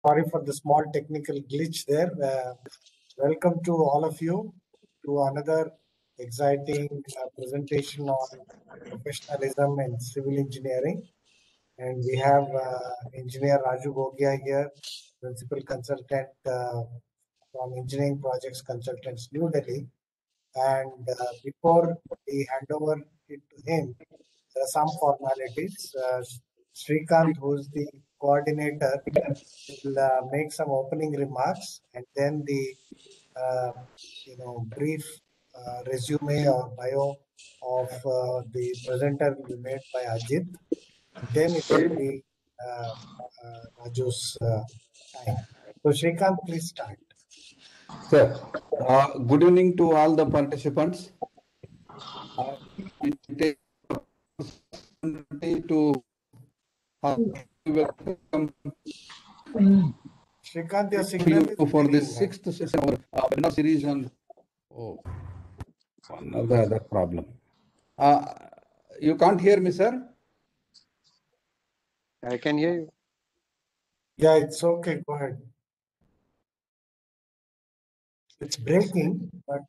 Sorry for the small technical glitch there. Welcome to all of you to another exciting presentation on professionalism in civil engineering. And we have engineer Raju Gogia here, principal consultant from Engineering Projects Consultants, New Delhi. And before we hand over it to him, there are some formalities. Srikanth, who is the coordinator, will make some opening remarks, and then the brief resume or bio of the presenter will be made by Ajit. Then it will be Raju's time. So Srikanth, please start. Sir, good evening to all the participants. We take opportunity to welcome Srikanth, your signal you for this sixth session of our webinar series on another problem. You can't hear me, sir? I can hear you. Yeah, it's okay. Go ahead. It's breaking, but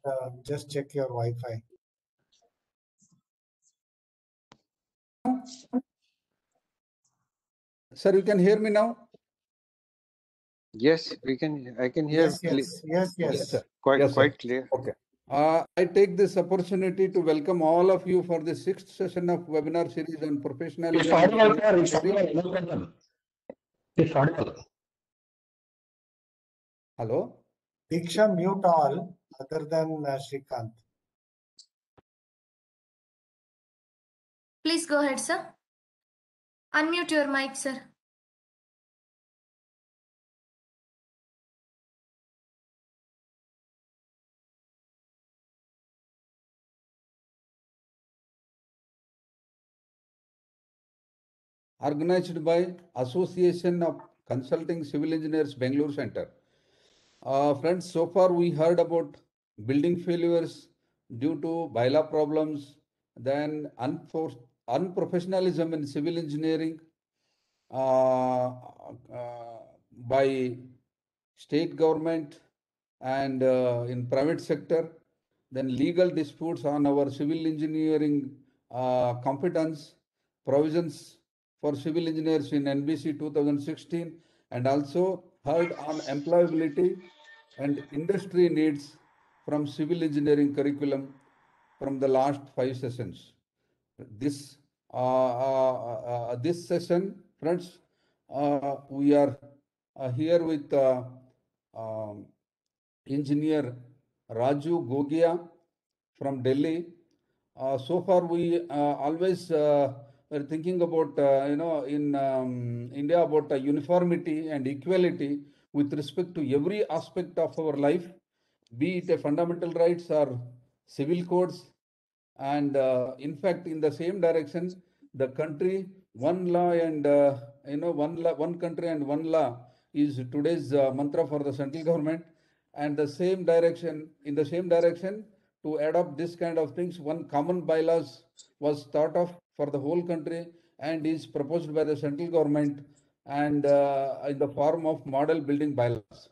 just check your Wi-Fi. Sir, you can hear me now? Yes, we can. I can hear. Yes, sir. Quite clear. Okay. I take this opportunity to welcome all of you for the sixth session of webinar series on professionalism. It's audible. Hello? Diksha, mute all other than Srikanth. Please go ahead, sir. Unmute your mic, sir. Organized by Association of Consulting Civil Engineers, Bangalore Center. Friends, so far we heard about building failures due to bylaw problems, then unprofessionalism in civil engineering by state government and in private sector, then legal disputes on our civil engineering competence, provisions for civil engineers in NBC 2016, and also heard on employability and industry needs from civil engineering curriculum from the last 5 sessions. This session, friends, we are here with engineer Raju Gogia from Delhi. So far, we always were thinking about, in India about uniformity and equality with respect to every aspect of our life, be it a fundamental rights or civil codes. And in fact, in the same direction, the country, one law and, one country and one law is today's mantra for the central government. And the same direction, in the same direction, to adopt this kind of things, one common bylaws was thought of for the whole country and is proposed by the central government and in the form of model building bylaws.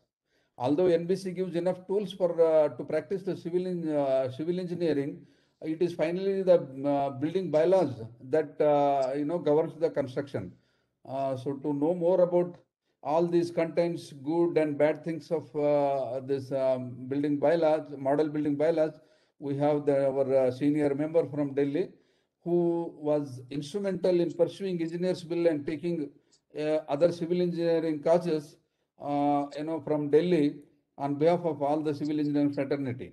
Although NBC gives enough tools for to practice the civil engineering, it is finally the building bylaws that governs the construction. So to know more about all these contents, good and bad things of this building bylaws, model building bylaws, we have our senior member from Delhi, who was instrumental in pursuing engineers bill and taking other civil engineering causes, from Delhi on behalf of all the civil engineering fraternity.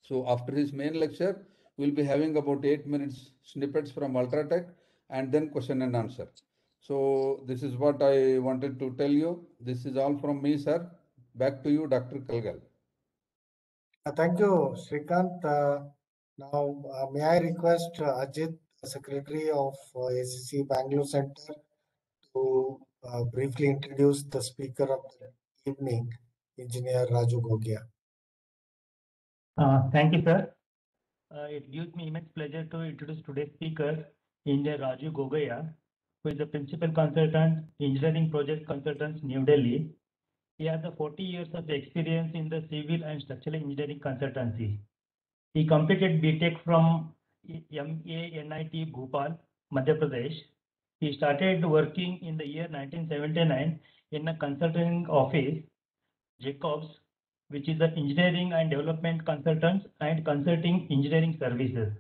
So after his main lecture, we'll be having about 8 minutes snippets from Ultratech and then question and answer. So this is what I wanted to tell you. This is all from me, sir. Back to you, Dr. Kalgal. Thank you, Srikanth. Now, may I request Ajit, Secretary of ACC Bangalore Center, to briefly introduce the speaker of the evening, Engineer Raju Gogia. Thank you, sir. It gives me immense pleasure to introduce today's speaker, Engineer Raju Gogia. who is the Principal Consultant, Engineering Project Consultants, New Delhi. He has 40 years of experience in the civil and structural engineering consultancy. He completed BTech from MANIT Bhopal, Madhya Pradesh. He started working in the year 1979 in a consulting office, Jacobs, which is the engineering and development consultants and consulting engineering services.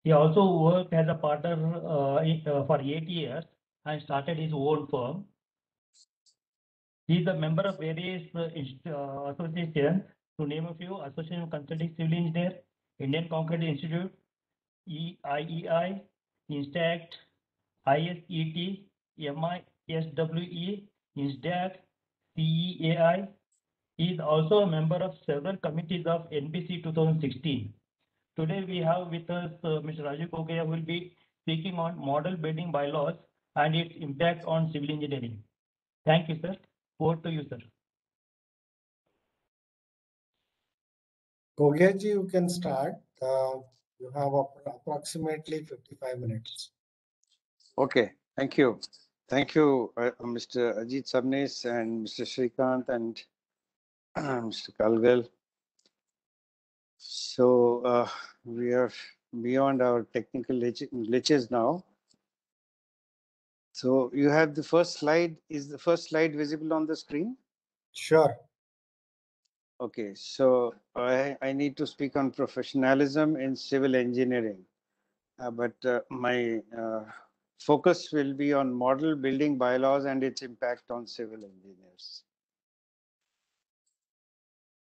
He also worked as a partner for 8 years and started his own firm. He is a member of various associations, to name a few: Association of Consulting Civil Engineer, Indian Concrete Institute, IEI, INSTACT, ISET, MISWE, INSDAC, CEAI. He is also a member of several committees of NBC 2016. Today we have with us Mr. Raju Gogia, who will be speaking on model building bylaws and its impact on civil engineering. Thank you, sir. Over to you, sir. Gogeji, you can start. You have approximately 55 minutes. Okay, thank you. Thank you, Mr. Ajit Sabnis and Mr. Srikanth and Mr. Kalgal. So we are beyond our technical glitches now. So you have the first slide. Is the first slide visible on the screen? Sure. Okay, so I need to speak on professionalism in civil engineering, but my focus will be on model building bylaws and its impact on civil engineers.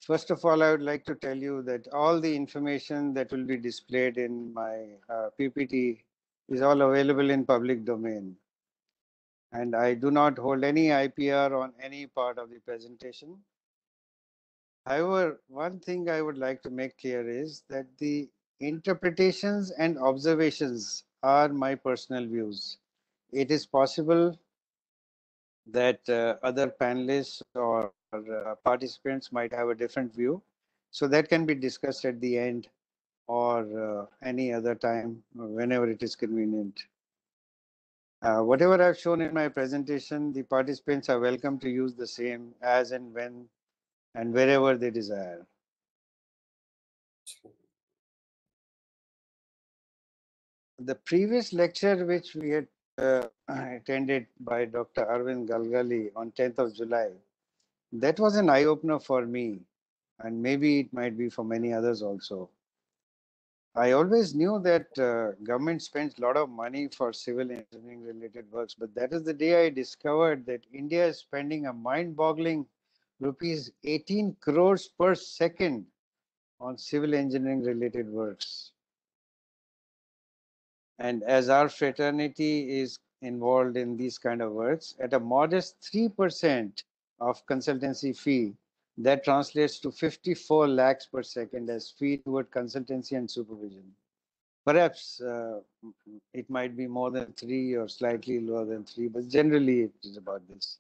First of all, I would like to tell you that all the information that will be displayed in my PPT is all available in public domain. And I do not hold any IPR on any part of the presentation. However, one thing I would like to make clear is that the interpretations and observations are my personal views. It is possible that other panelists or participants might have a different view. So that can be discussed at the end or any other time, whenever it is convenient. Whatever I've shown in my presentation, the participants are welcome to use the same as and when and wherever they desire. The previous lecture, which we had attended by Dr. Arvind Galgali on 10th of July, that was an eye-opener for me, and maybe it might be for many others also. I always knew that government spends a lot of money for civil engineering related works, but that is the day I discovered that India is spending a mind-boggling rupees 18 crores per second on civil engineering related works. And as our fraternity is involved in these kind of works, at a modest 3% of consultancy fee, that translates to 54 lakhs per second as fee toward consultancy and supervision. Perhaps it might be more than 3 or slightly lower than 3, but generally it is about this.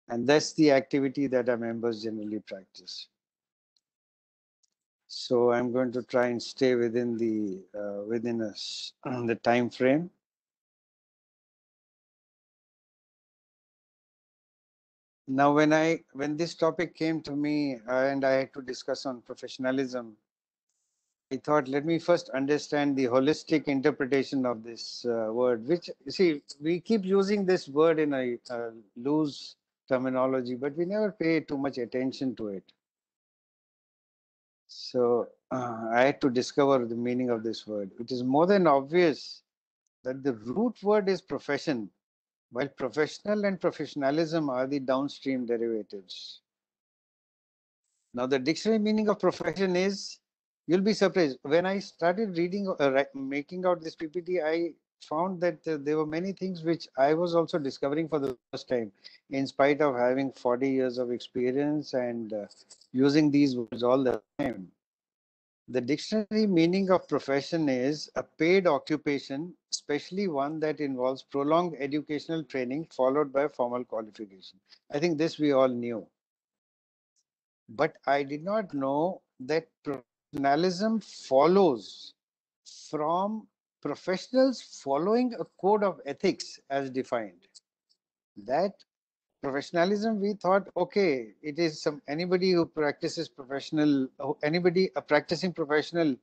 And that's the activity that our members generally practice. So I'm going to try and stay within the the time frame. Now, when this topic came to me and I had to discuss on professionalism, I thought, let me first understand the holistic interpretation of this word, which, see, we keep using this word in a loose terminology, but we never pay too much attention to it. So I had to discover the meaning of this word. It is more than obvious that the root word is profession, while professional and professionalism are the downstream derivatives. Now, the dictionary meaning of profession is, you'll be surprised. When I started reading, making out this PPT, I found that there were many things which I was also discovering for the first time, in spite of having 40 years of experience and using these words all the time. The dictionary meaning of profession is a paid occupation, especially one that involves prolonged educational training followed by formal qualification. I think this we all knew. But I did not know that professionalism follows from professionals following a code of ethics as defined. That professionalism, we thought, okay, it is anybody who practices a practicing professional,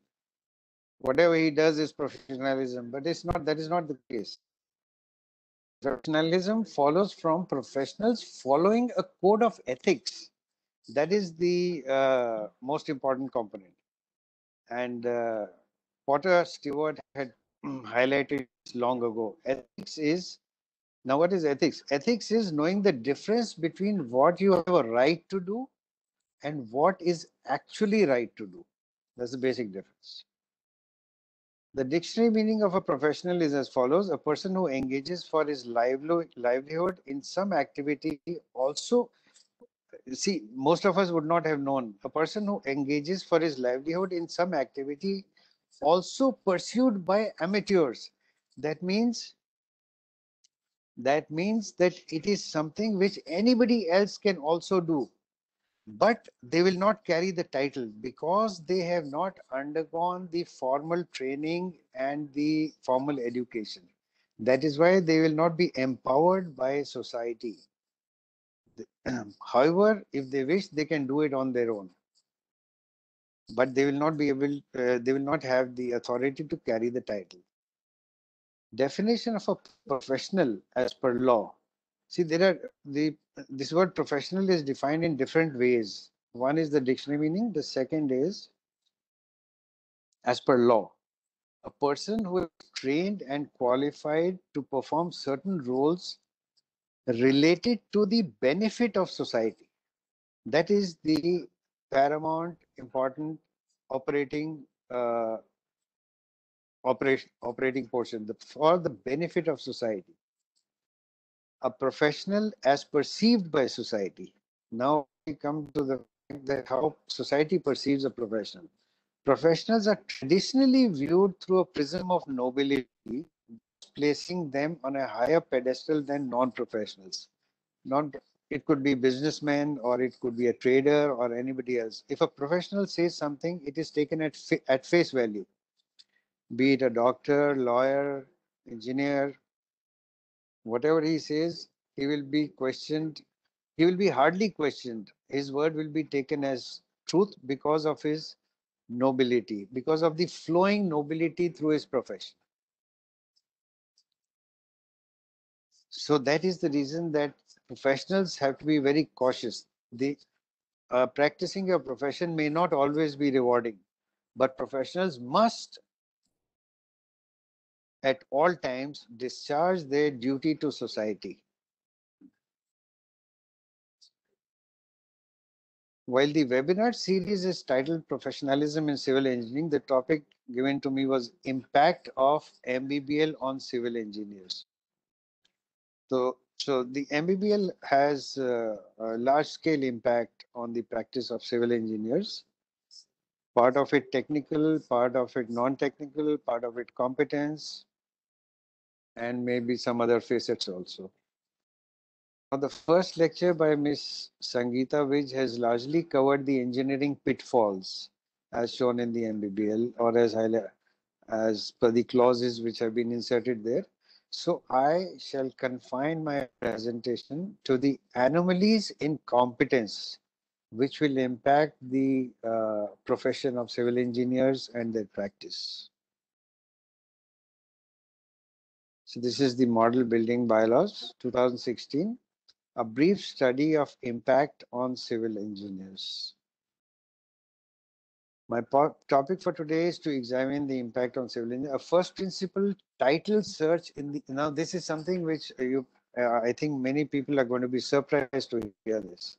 whatever he does is professionalism, but it's not. That is not the case. Professionalism follows from professionals following a code of ethics. That is the most important component. And Potter Stewart had highlighted this long ago. Ethics is, now what is ethics? Ethics is knowing the difference between what you have a right to do and what is actually right to do. That's the basic difference. The dictionary meaning of a professional is as follows: a person who engages for his livelihood in some activity. Also, see, most of us would not have known. A person who engages for his livelihood in some activity also pursued by amateurs. That means that it is something which anybody else can also do, but they will not carry the title because they have not undergone the formal training and the formal education. That is why they will not be empowered by society. However, if they wish, they can do it on their own, but they will not be able, they will not have the authority to carry the title. Definition of a professional as per law. See, this word professional is defined in different ways. One is the dictionary meaning. The second is as per law. A person who is trained and qualified to perform certain roles related to the benefit of society. That is the paramount important operating operating portion, for the benefit of society. A professional as perceived by society. Now we come to the fact that how society perceives a professional. Professionals are traditionally viewed through a prism of nobility, placing them on a higher pedestal than non-professionals. It could be businessmen, or it could be a trader, or anybody else. If a professional says something, it is taken at face value. Be it a doctor, lawyer, engineer, whatever he says, he will be questioned. He will be hardly questioned. His word will be taken as truth because of his nobility, because of the flowing nobility through his profession. So that is the reason that professionals have to be very cautious. Practicing your profession may not always be rewarding, but professionals must at all times discharge their duty to society. While the webinar series is titled Professionalism in Civil Engineering, the topic given to me was Impact of MBBL on Civil Engineers. So the MBBL has a large-scale impact on the practice of civil engineers. Part of it technical, part of it non-technical, part of it competence, and maybe some other facets also. Now, the first lecture by Ms. Sangeeta Vij has largely covered the engineering pitfalls as shown in the MBBL, or as per the clauses which have been inserted there. So I shall confine my presentation to the anomalies in competence which will impact the profession of civil engineers and their practice. So this is the Model Building Bylaws 2016, a brief study of impact on civil engineers. My topic for today is to examine the impact on civil engineers. A first principle title search in the, now this is something which I think many people are going to be surprised to hear this.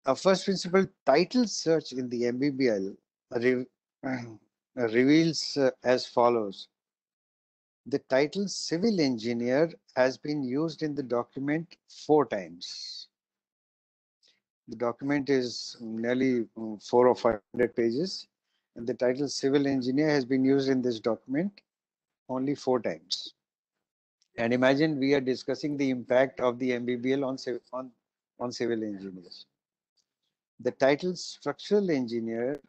A first principle title search in the MBBL reveals as follows. The title civil engineer has been used in the document 4 times. The document is nearly 400 or 500 pages, and the title civil engineer has been used in this document only 4 times. And imagine we are discussing the impact of the MBBL on civil engineers. The title structural engineer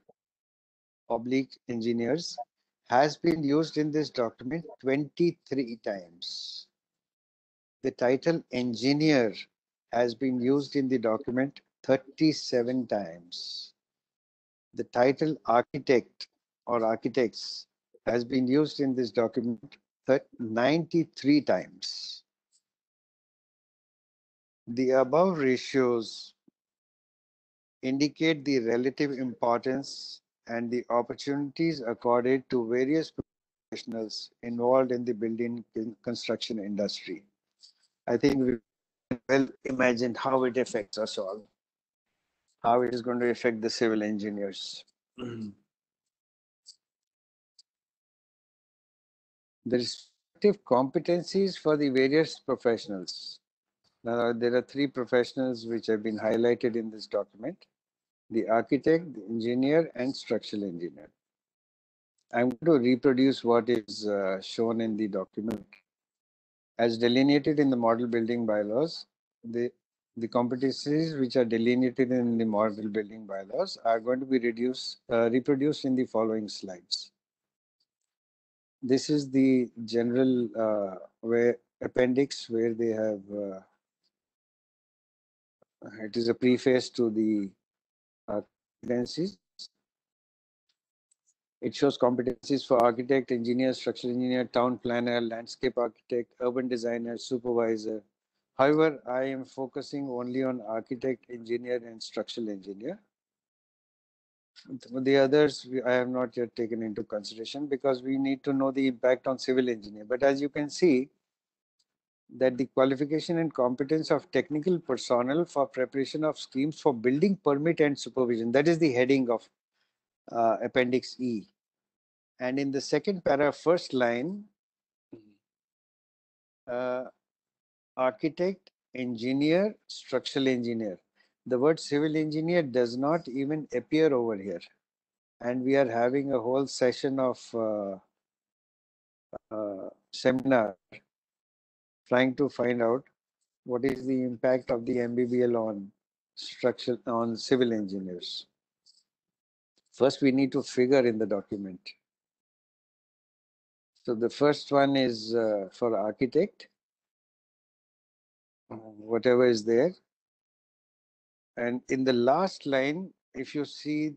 / engineers has been used in this document 23 times. The title engineer has been used in the document 37 times. The title architect or architects has been used in this document 93 times. The above ratios indicate the relative importance and the opportunities accorded to various professionals involved in the building construction industry. I think we well imagined how it affects us all, how it is going to affect the civil engineers. The respective competencies for the various professionals. Now, there are three professionals which have been highlighted in this document: the architect, the engineer, and structural engineer. I'm going to reproduce what is shown in the document. As delineated in the model building bylaws, the competencies which are delineated in the model building bylaws are going to be reproduced in the following slides. This is the general appendix where they have, it is a preface to the competencies. It shows competencies for architect, engineer, structural engineer, town planner, landscape architect, urban designer, supervisor. However, I am focusing only on architect, engineer, and structural engineer. The others I have not yet taken into consideration because we need to know the impact on civil engineer. But as you can see, that the qualification and competence of technical personnel for preparation of schemes for building permit and supervision. That is the heading of Appendix E. And in the second para, first line, architect, engineer, structural engineer. The word civil engineer does not even appear over here. And we are having a whole session of seminar trying to find out what is the impact of the MBBL on civil engineers. First, we need to figure in the document. So the first one is for architect, whatever is there. And in the last line, if you see,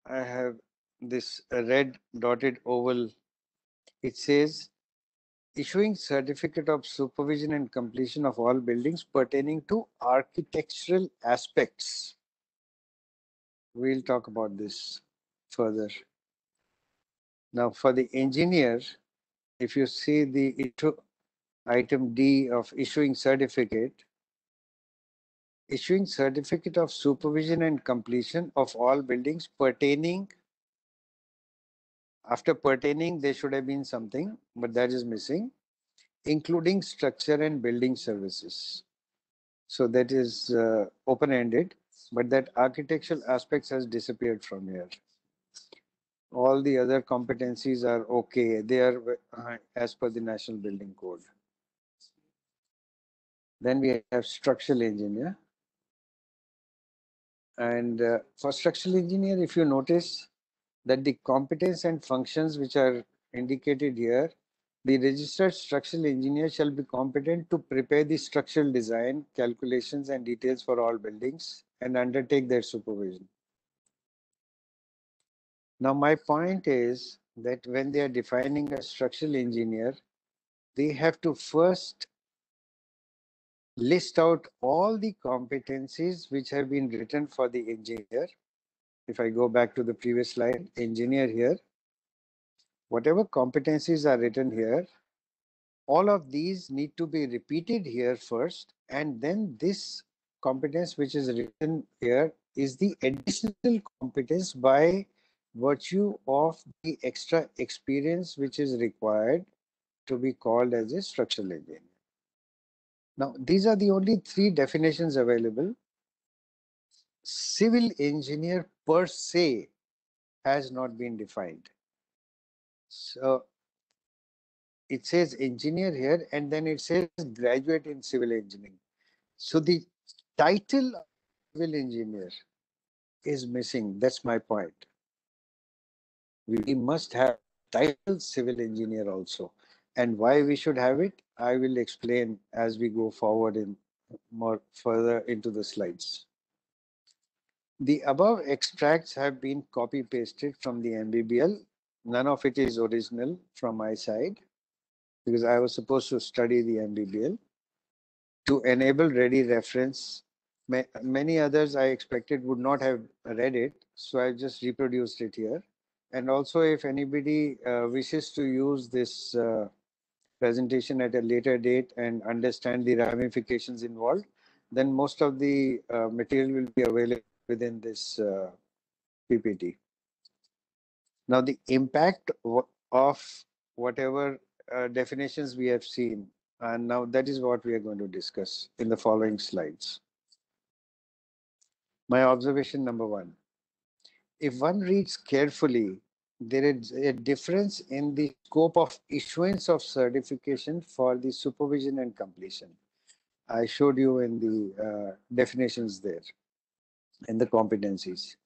I have this red dotted oval. It says, issuing certificate of supervision and completion of all buildings pertaining to architectural aspects. We'll talk about this further. Now, for the engineer, if you see the item D of issuing certificate of supervision and completion of all buildings pertaining. After pertaining, there should have been something, but that is missing, including structure and building services. So that is open-ended, but that architectural aspects has disappeared from here. All the other competencies are okay. They are as per the National Building Code. Then we have structural engineer. And for structural engineer, if you notice that the competence and functions which are indicated here, the registered structural engineer shall be competent to prepare the structural design, calculations, and details for all buildings and undertake their supervision. Now, my point is that when they are defining a structural engineer, they have to first list out all the competencies which have been written for the engineer. If I go back to the previous slide, engineer here, whatever competencies are written here, all of these need to be repeated here first, and then this competence which is written here is the additional competence by virtue of the extra experience which is required to be called as a structural engineer. Now, these are the only three definitions available. Civil engineer per se has not been defined. So it says engineer here, and then it says graduate in civil engineering. So the title of civil engineer is missing. That's my point. We must have title civil engineer also. And why we should have it, I will explain as we go forward in more further into the slides. The above extracts have been copy pasted from the MBBL. None of it is original from my side because I was supposed to study the MBBL to enable ready reference. Many others I expected would not have read it, so I just reproduced it here. And also, if anybody wishes to use this presentation at a later date and understand the ramifications involved, then most of the material will be available within this PPT. Now, the impact of whatever definitions we have seen, and now that is what we are going to discuss in the following slides. My observation number one, if one reads carefully, there is a difference in the scope of issuance of certification for the supervision and completion. I showed you in the definitions there and the competencies.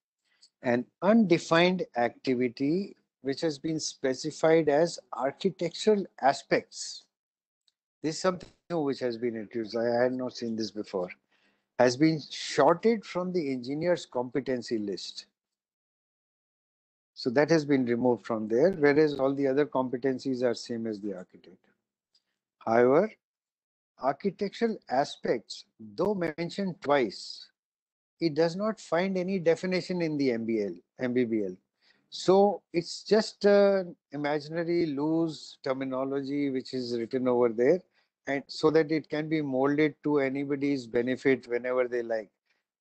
An undefined activity which has been specified as architectural aspects. This is something new which has been introduced. I had not seen this before. Has been shorted from the engineer's competency list. So that has been removed from there, whereas all the other competencies are same as the architect. However, architectural aspects, though mentioned twice, it does not find any definition in the MBBL. So it's just an imaginary loose terminology which is written over there, and so that it can be molded to anybody's benefit whenever they like.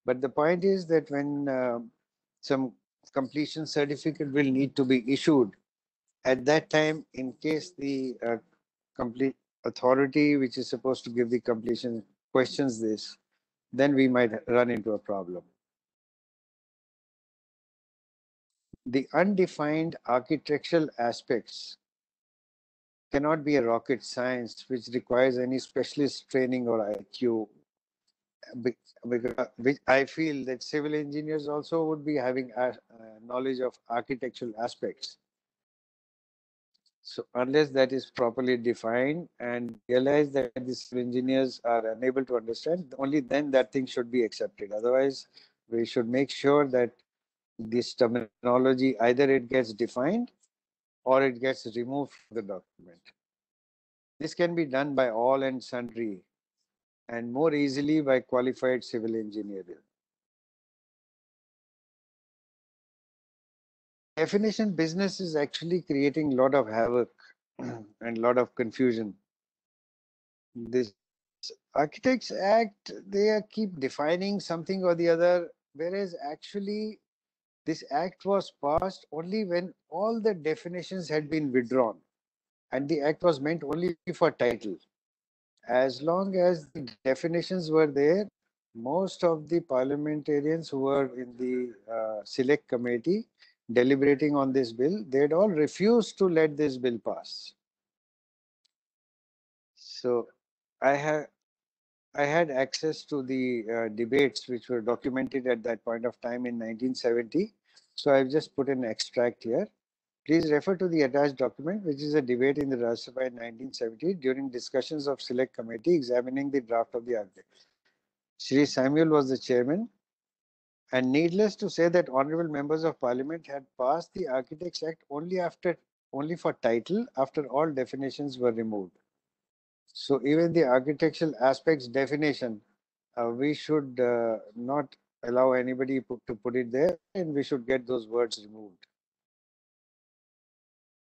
But the point is that when some completion certificate will need to be issued, at that time, in case the complete authority which is supposed to give the completion questions this, then we might run into a problem. The undefined architectural aspects cannot be a rocket science which requires any specialist training or IQ, which I feel that civil engineers also would be having knowledge of architectural aspects. So unless that is properly defined and realize that the civil engineers are unable to understand, only then that thing should be accepted. Otherwise, we should make sure that this terminology, either it gets defined or it gets removed from the document. This can be done by all and sundry and more easily by qualified civil engineers. Definition business is actually creating a lot of havoc and a lot of confusion. This Architects Act, they keep defining something or the other, whereas actually this act was passed only when all the definitions had been withdrawn, and the act was meant only for title. As long as the definitions were there, most of the parliamentarians who were in the select committee deliberating on this bill, they'd all refused to let this bill pass. So I had access to the debates which were documented at that point of time in 1970. So I've just put an extract here. Please refer to the attached document, which is a debate in the Rajya Sabha in 1970 during discussions of select committee examining the draft of the article. Shri Samuel was the chairman, and needless to say that honorable members of parliament had passed the Architects Act only for title after all definitions were removed. So even the architectural aspects definition, we should not allow anybody to put it there, and we should get those words removed.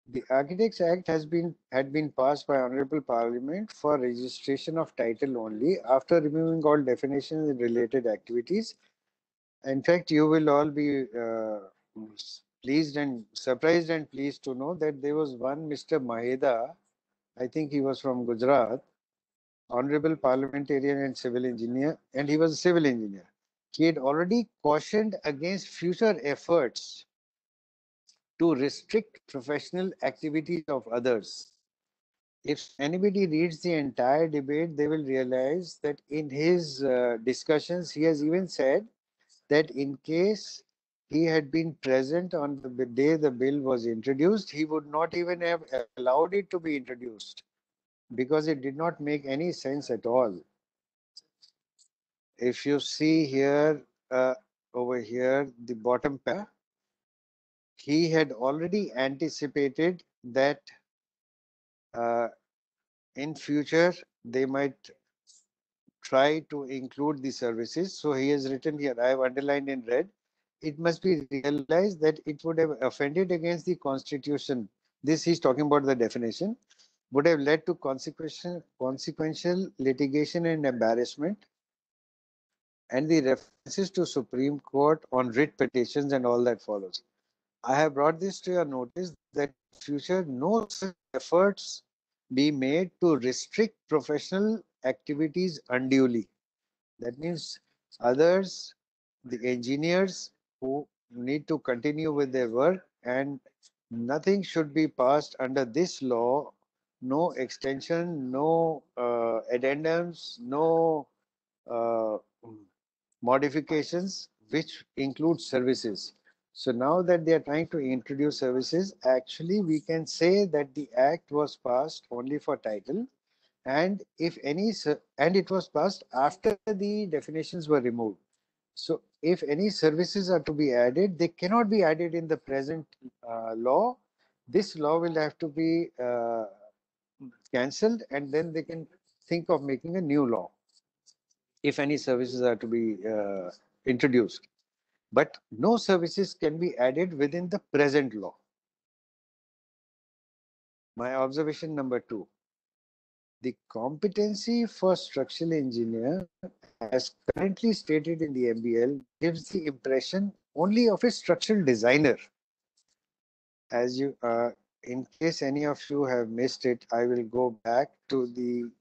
The Architects Act had been passed by Honorable Parliament for registration of title only after removing all definitions and related activities. In fact, you will all be pleased and surprised and pleased to know that there was one Mr. Maheda, I think he was from Gujarat, honorable parliamentarian and civil engineer, and he was a civil engineer. He had already cautioned against future efforts to restrict professional activities of others. If anybody reads the entire debate, they will realize that in his discussions, he has even said that in case he had been present on the day the bill was introduced, he would not even have allowed it to be introduced because it did not make any sense at all. If you see here, over here, the bottom pair, he had already anticipated that in future they might try to include the services. So he has written here, I have underlined in red, it must be realized that it would have offended against the constitution. This he's talking about the definition, would have led to consequential litigation and embarrassment, and the references to Supreme Court on writ petitions and all that follows. I have brought this to your notice that in future no such efforts be made to restrict professional activities unduly. That means others, the engineers who need to continue with their work, and nothing should be passed under this law, no extension, no addendums, no uh, modifications which include services. So now that they are trying to introduce services, actually we can say that the act was passed only for title, and if any, and it was passed after the definitions were removed. So if any services are to be added, they cannot be added in the present law. This law will have to be cancelled, and then they can think of making a new law if any services are to be introduced. But no services can be added within the present law. My observation number 2. The competency for structural engineer, as currently stated in the MBL, gives the impression only of a structural designer. As you, in case any of you have missed it, I will go back to the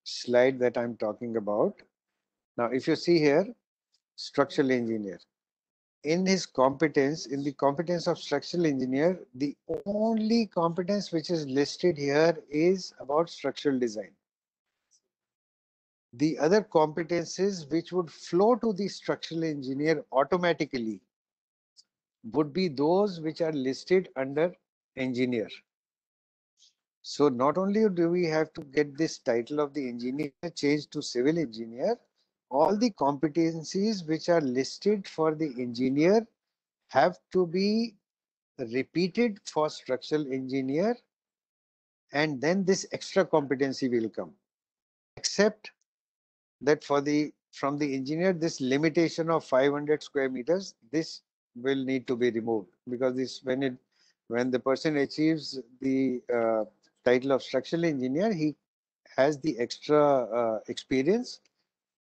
slide that I'm talking about. Now, if you see here, structural engineer, in his competence, in the competence of structural engineer, the only competence which is listed here is about structural design. The other competences which would flow to the structural engineer automatically would be those which are listed under engineer. So not only do we have to get this title of the engineer changed to civil engineer, all the competencies which are listed for the engineer have to be repeated for structural engineer, and then this extra competency will come. Except that from the engineer, this limitation of 500 square meters, this will need to be removed, because this when the person achieves the title of structural engineer, he has the extra experience,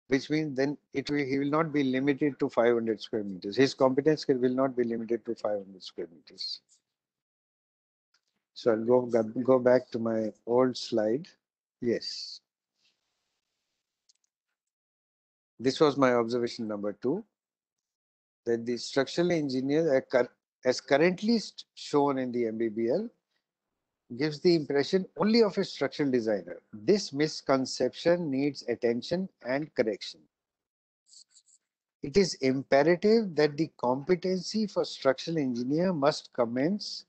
which means then he will not be limited to 500 square meters. His competence will not be limited to 500 square meters. So I'll go back to my old slide. Yes. This was my observation number 2, that the structural engineer, as currently shown in the MBBL, gives the impression only of a structural designer. This misconception needs attention and correction. It is imperative that the competency for structural engineer must commence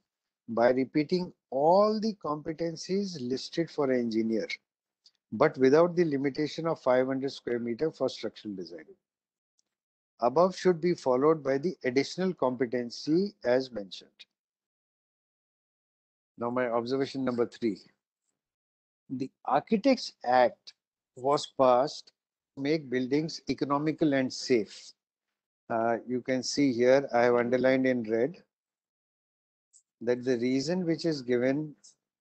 by repeating all the competencies listed for an engineer, but without the limitation of 500 square meter for structural design. Above should be followed by the additional competency as mentioned. Now my observation number 3. The Architects Act was passed to make buildings economical and safe. You can see here, I have underlined in red that the reason which is given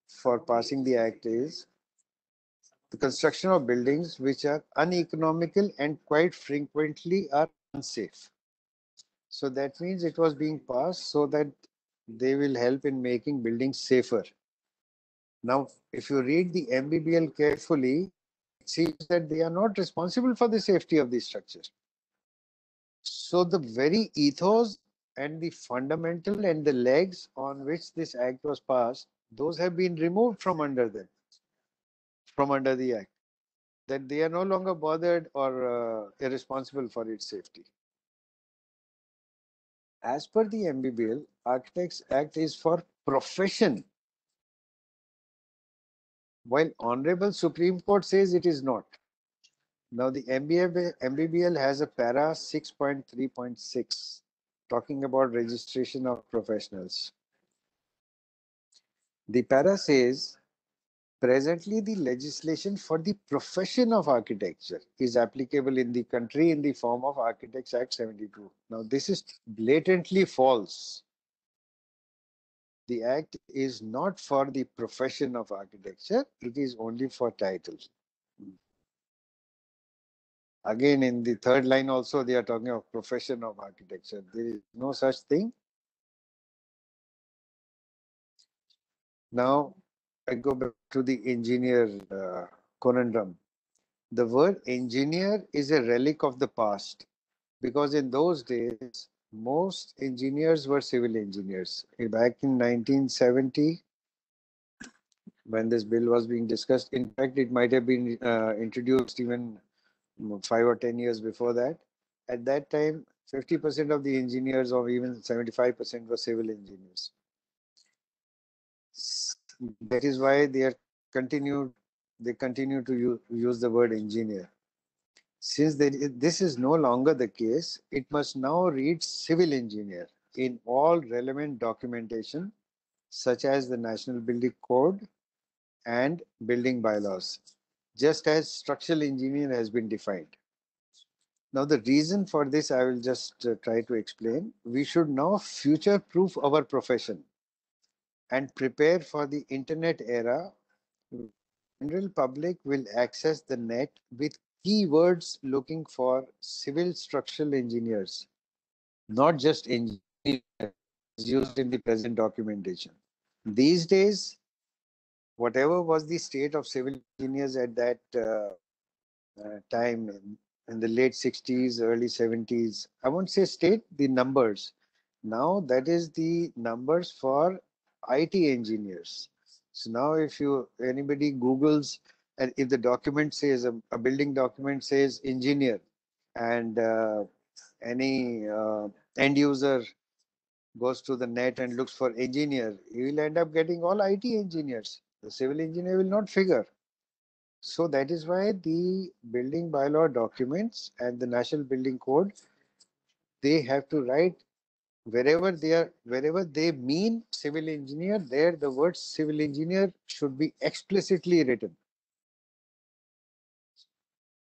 for passing the act is the construction of buildings which are uneconomical and quite frequently are unsafe. So that means it was being passed so that they will help in making buildings safer. Now, if you read the MBBL carefully, it seems that they are not responsible for the safety of the structure. So the very ethos and the fundamental and the legs on which this act was passed, those have been removed from under them, from under the act, that they are no longer bothered or irresponsible for its safety. As per the MBBL, Architects Act is for profession, while Honorable Supreme Court says it is not. Now the MBBL has a para 6.3.6 talking about registration of professionals. The para says, presently the legislation for the profession of architecture is applicable in the country in the form of Architects Act 72. Now this is blatantly false. The act is not for the profession of architecture, it is only for titles. Again, in the third line also, they are talking of profession of architecture. There is no such thing. Now, I go back to the engineer conundrum. The word engineer is a relic of the past because in those days, most engineers were civil engineers. Back in 1970, when this bill was being discussed, in fact, it might have been introduced even 5 or 10 years before that. At that time, 50% of the engineers or even 75% were civil engineers. That is why they continue to use the word engineer. Since this is no longer the case, it must now read civil engineer in all relevant documentation, such as the National Building Code and building bylaws, just as structural engineer has been defined. Now, the reason for this, I will just try to explain. We should now future-proof our profession and prepare for the internet era. General public will access the net with keywords looking for civil structural engineers, not just engineers used in the present documentation. These days, whatever was the state of civil engineers at that time in the late 60s, early 70s, I won't say state, the numbers. Now that is the numbers for IT engineers. So now if anybody Googles, and if the document says, a building document says engineer, and any end user goes to the net and looks for engineer, he will end up getting all IT engineers. The civil engineer will not figure. So that is why the building bylaw documents and the National Building Code, they have to write wherever they mean civil engineer, there the word civil engineer should be explicitly written.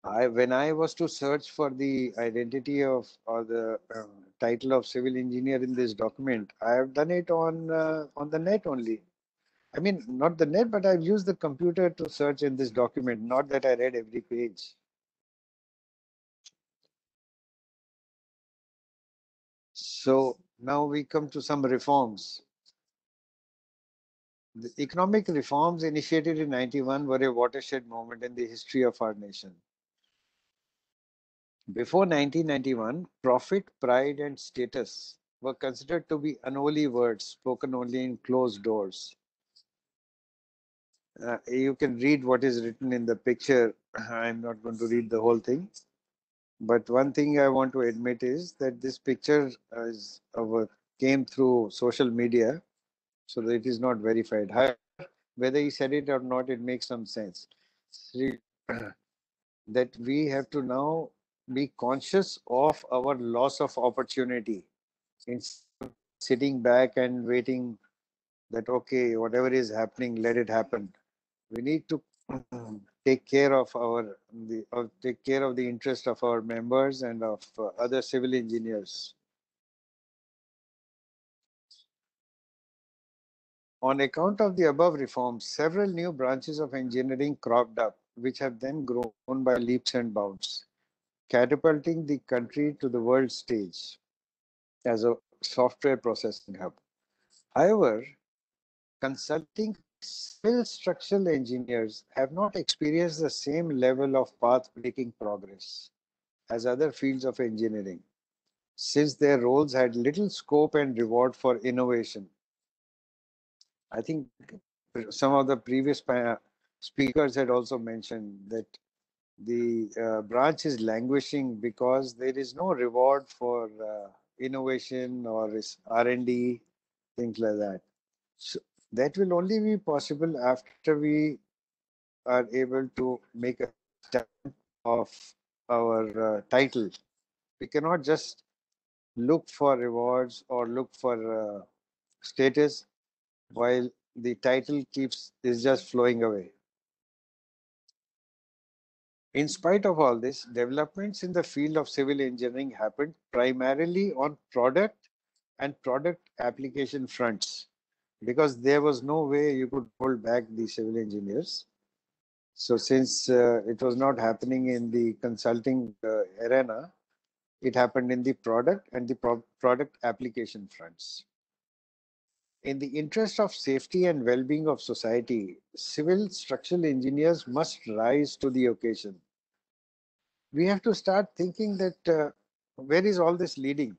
When I was to search for the identity of or the title of civil engineer in this document, I have done it on the net only. I mean, not the net, but I've used the computer to search in this document, not that I read every page. So now we come to some reforms. The economic reforms initiated in 91 were a watershed moment in the history of our nation. Before 1991, profit, pride, and status were considered to be unholy words spoken only in closed doors. You can read what is written in the picture. I'm not going to read the whole thing. But one thing I want to admit is that this picture came through social media, so that it is not verified. However, whether he said it or not, it makes some sense. That we have to now be conscious of our loss of opportunity instead of sitting back and waiting that, okay, whatever is happening, let it happen. We need to take care of the interest of our members and of other civil engineers. On account of the above reforms, several new branches of engineering cropped up, which have then grown by leaps and bounds, catapulting the country to the world stage as a software processing hub. However, consulting civil structural engineers have not experienced the same level of path-breaking progress as other fields of engineering, since their roles had little scope and reward for innovation. I think some of the previous speakers had also mentioned that the branch is languishing because there is no reward for innovation or R&D, things like that. So that will only be possible after we are able to make a stamp of our title. We cannot just look for rewards or look for status while the title is just flowing away. In spite of all this, developments in the field of civil engineering happened primarily on product and product application fronts because there was no way you could hold back the civil engineers. So since it was not happening in the consulting arena, it happened in the product and the product application fronts. In the interest of safety and well-being of society, civil structural engineers must rise to the occasion. We have to start thinking that where is all this leading?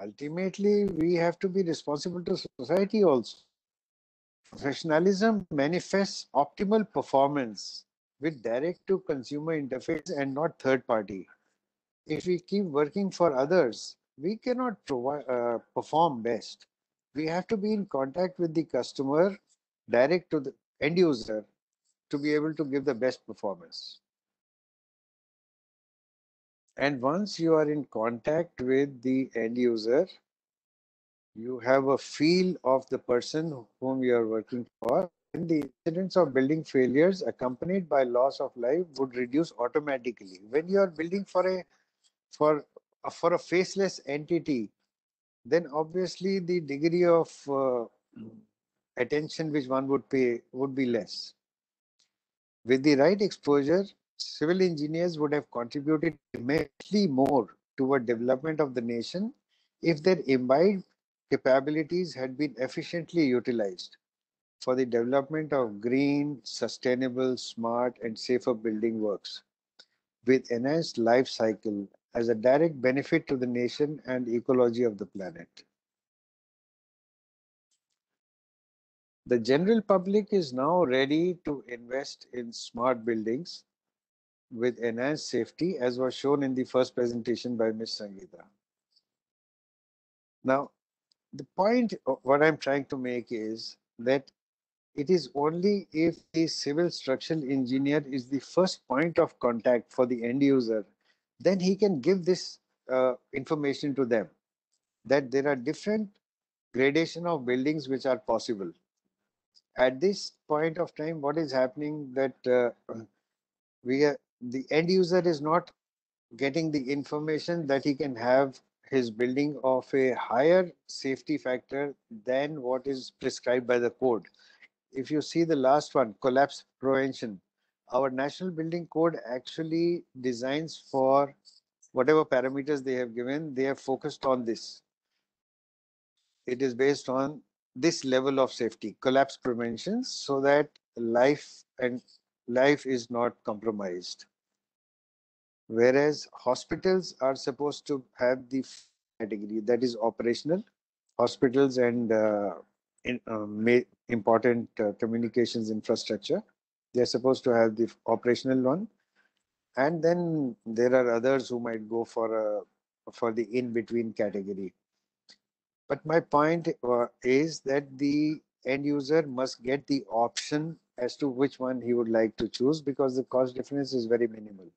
Ultimately, we have to be responsible to society also. Professionalism manifests optimal performance with direct to consumer interface and not third party. If we keep working for others, we cannot perform best. We have to be in contact with the customer, direct to the end user, to be able to give the best performance. And once you are in contact with the end user, you have a feel of the person whom you are working for, and the incidence of building failures accompanied by loss of life would reduce automatically. When you are building for a faceless entity, then obviously the degree of attention which one would pay would be less. With the right exposure, civil engineers would have contributed immensely more toward development of the nation if their imbibed capabilities had been efficiently utilized for the development of green, sustainable, smart, and safer building works with enhanced life cycle as a direct benefit to the nation and ecology of the planet. The general public is now ready to invest in smart buildings with enhanced safety, as was shown in the first presentation by Ms. Sangeeta. Now, the point what I'm trying to make is that it is only if the civil structural engineer is the first point of contact for the end user, then he can give this information to them, that there are different gradation of buildings which are possible. At this point of time, what is happening that the end user is not getting the information that he can have his building of a higher safety factor than what is prescribed by the code. If you see the last one, collapse prevention, our national building code actually designs for whatever parameters they have given, they have focused on this. It is based on this level of safety, collapse prevention, so that life is not compromised. Whereas hospitals are supposed to have the category that is operational. Hospitals and important communications infrastructure, they're supposed to have the operational one. And then there are others who might go for the in-between category. But my point is that the end user must get the option as to which one he would like to choose, because the cost difference is very minimal.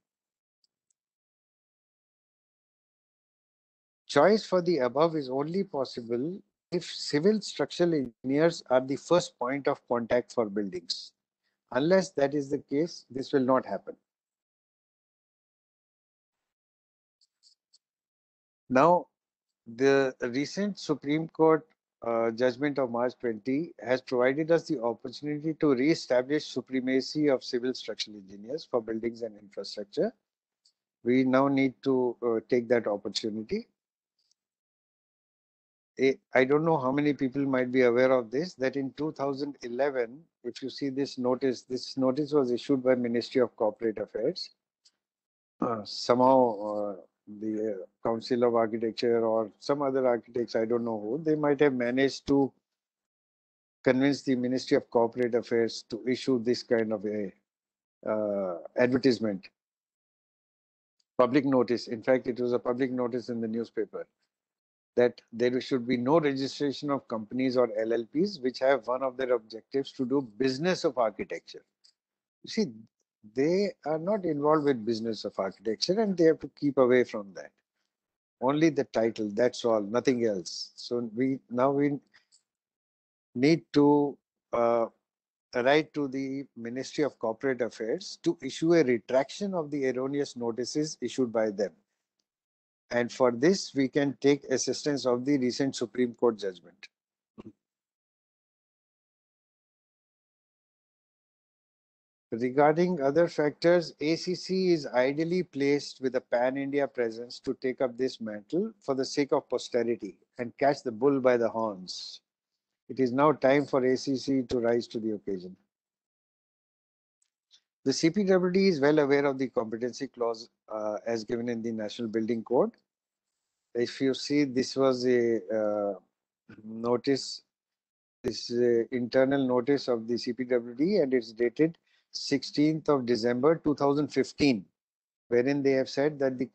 Choice for the above is only possible if civil structural engineers are the first point of contact for buildings. Unless that is the case, this will not happen. Now, the recent Supreme Court judgment of March 20 has provided us the opportunity to re-establish supremacy of civil structural engineers for buildings and infrastructure. We now need to take that opportunity. I don't know how many people might be aware of this, that in 2011, if you see this notice was issued by Ministry of Corporate Affairs. Somehow the Council of Architecture or some other architects, I don't know who, they might have managed to convince the Ministry of Corporate Affairs to issue this kind of a advertisement, public notice. In fact, it was a public notice in the newspaper. that there should be no registration of companies or LLPs which have one of their objectives to do business of architecture. You see, they are not involved with business of architecture and they have to keep away from that. Only the title, that's all, nothing else. So we need to write to the Ministry of Corporate Affairs to issue a retraction of the erroneous notices issued by them. And for this, we can take assistance of the recent Supreme Court judgment. Regarding other factors, ACC is ideally placed with a pan-India presence to take up this mantle for the sake of posterity and catch the bull by the horns. It is now time for ACC to rise to the occasion. The CPWD is well aware of the competency clause as given in the National Building Code. If you see, this was a notice, this internal notice of the CPWD, and it's dated 16th of December 2015, wherein they have said that the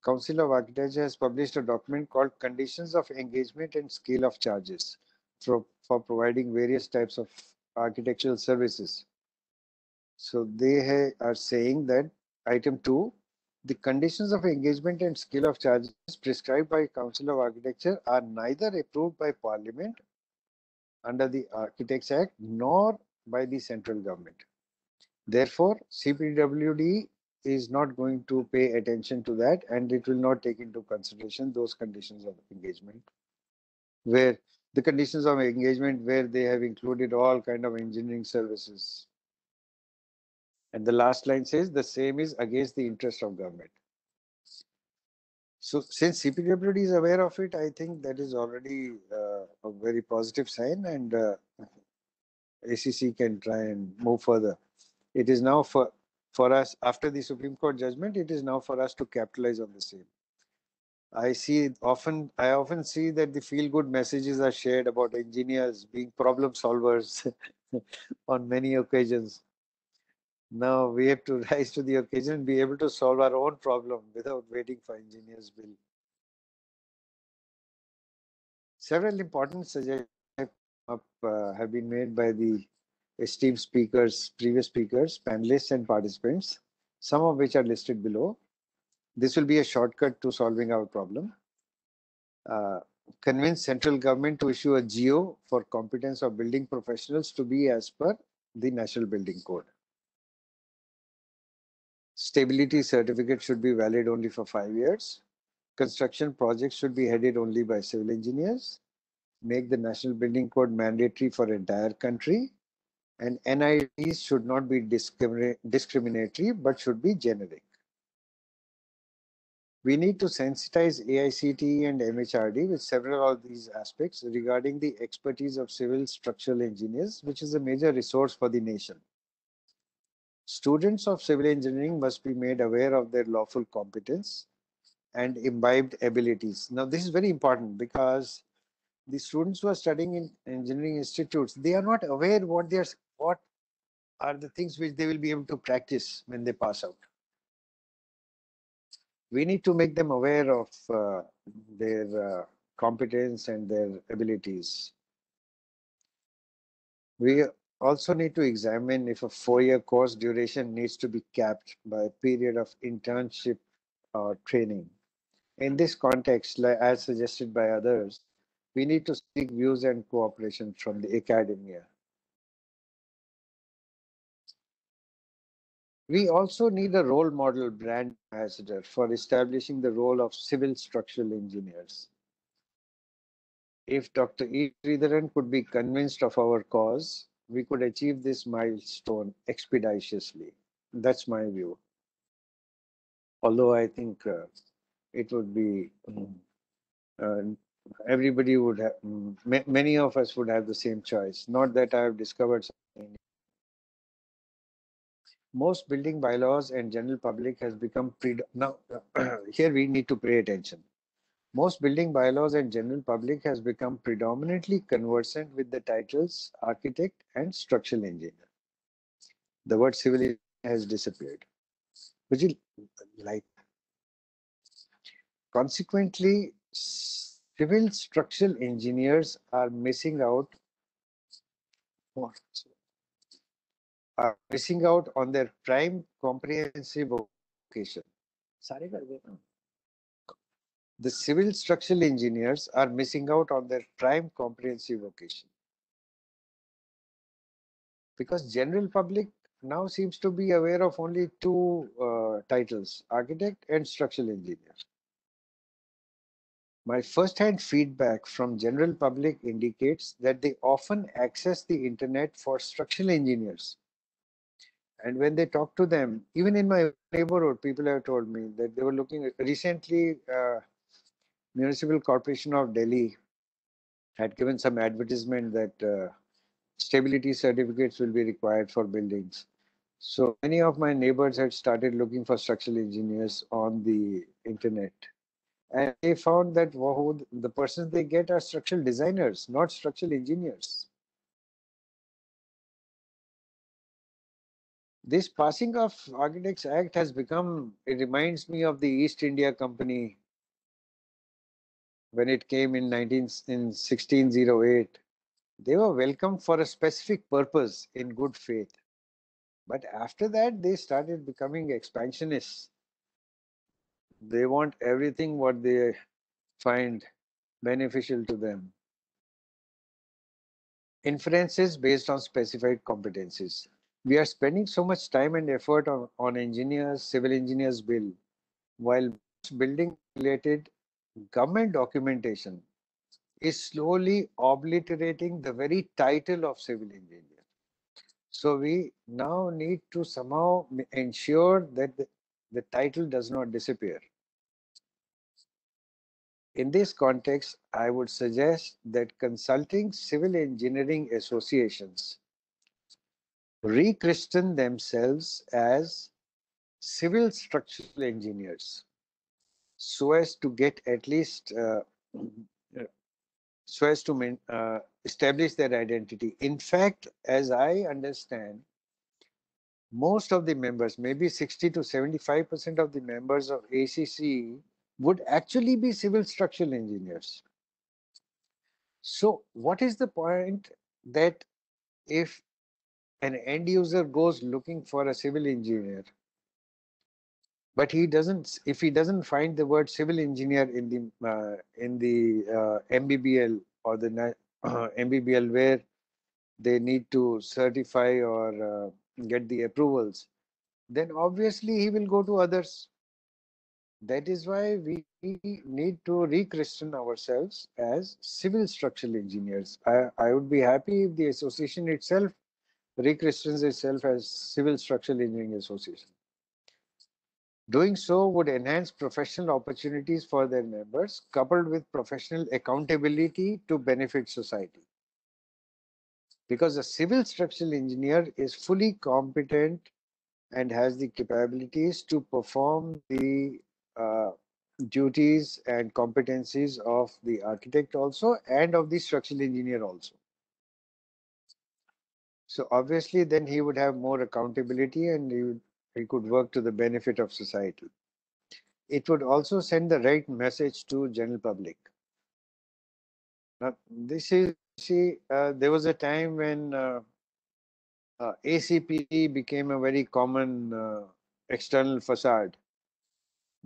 Council of Architecture has published a document called Conditions of Engagement and Scale of Charges for providing various types of architectural services. So they are saying that item 2, the conditions of engagement and scale of charges prescribed by Council of Architecture are neither approved by Parliament under the Architects Act nor by the central government. Therefore, CPWD is not going to pay attention to that, and it will not take into consideration those conditions of engagement, where the conditions of engagement where they have included all kind of engineering services. And the last line says the same is against the interest of government. So since CPWD is aware of it, I think that is already a very positive sign, and ACC can try and move further. It is now for us, after the Supreme Court judgment, it is now for us to capitalize on the same. I often see that the feel-good messages are shared about engineers being problem solvers on many occasions. Now we have to rise to the occasion and be able to solve our own problem without waiting for engineers' bill. Several important suggestions have been made by the esteemed speakers, previous speakers, panelists, and participants, some of which are listed below. This will be a shortcut to solving our problem. Convince central government to issue a GO for competence of building professionals to be as per the National Building Code. Stability certificate should be valid only for 5 years. Construction projects should be headed only by civil engineers. Make the National Building Code mandatory for entire country. And NIDs should not be discriminatory, but should be generic. We need to sensitize AICTE and MHRD with several of these aspects regarding the expertise of civil structural engineers, which is a major resource for the nation. Students of civil engineering must be made aware of their lawful competence and imbibed abilities. Now, this is very important because the students who are studying in engineering institutes, they are not aware what are the things which they will be able to practice when they pass out. We need to make them aware of their competence and their abilities. We also need to examine if a 4-year course duration needs to be capped by a period of internship or training. In this context, as suggested by others, we need to seek views and cooperation from the academia. We also need a role model brand ambassador for establishing the role of civil structural engineers. If Dr. E. Sridharan could be convinced of our cause, we could achieve this milestone expeditiously. That's my view. Although I think it would be, everybody would have, many of us would have the same choice. Not that I have discovered something. Most building bylaws and general public has become, now here we need to pay attention. Most building bylaws and general public has become predominantly conversant with the titles architect and structural engineer. The word civil engineer has disappeared. Would you like? Consequently, civil structural engineers are missing out on their prime comprehensive vocation. The civil structural engineers are missing out on their prime comprehensive vocation because general public now seems to be aware of only two titles, architect and structural engineer. My first-hand feedback from general public indicates that they often access the internet for structural engineers. And when they talk to them, even in my neighborhood, people have told me that they were looking recently, Municipal Corporation of Delhi had given some advertisement that stability certificates will be required for buildings. So many of my neighbors had started looking for structural engineers on the internet. And they found that the persons they get are structural designers, not structural engineers. This passing of Architects Act has become, it reminds me of the East India Company when it came in 1608. They were welcomed for a specific purpose in good faith. But after that, they started becoming expansionists. They want everything what they find beneficial to them. Inferences based on specified competencies. We are spending so much time and effort on engineers, civil engineers bill, while building related government documentation is slowly obliterating the very title of civil engineer. So we now need to somehow ensure that the title does not disappear. In this context, I would suggest that consulting civil engineering associations rechristen themselves as civil structural engineers so as to get at least so as to establish their identity. In fact, as I understand, most of the members, maybe 60 to 75% of the members of ACC would actually be civil structural engineers. So what is the point that if an end user goes looking for a civil engineer, but if he doesn't find the word civil engineer in the MBBL or the MBBL where they need to certify or get the approvals, then obviously he will go to others. That is why we need to rechristen ourselves as civil structural engineers. I would be happy if the association itself rechristens itself as Civil Structural Engineering Association. Doing so would enhance professional opportunities for their members, coupled with professional accountability to benefit society. Because a civil structural engineer is fully competent and has the capabilities to perform the duties and competencies of the architect also and of the structural engineer also. So obviously then he would have more accountability and he could work to the benefit of society. It would also send the right message to general public. Now, there was a time when ACP became a very common external facade.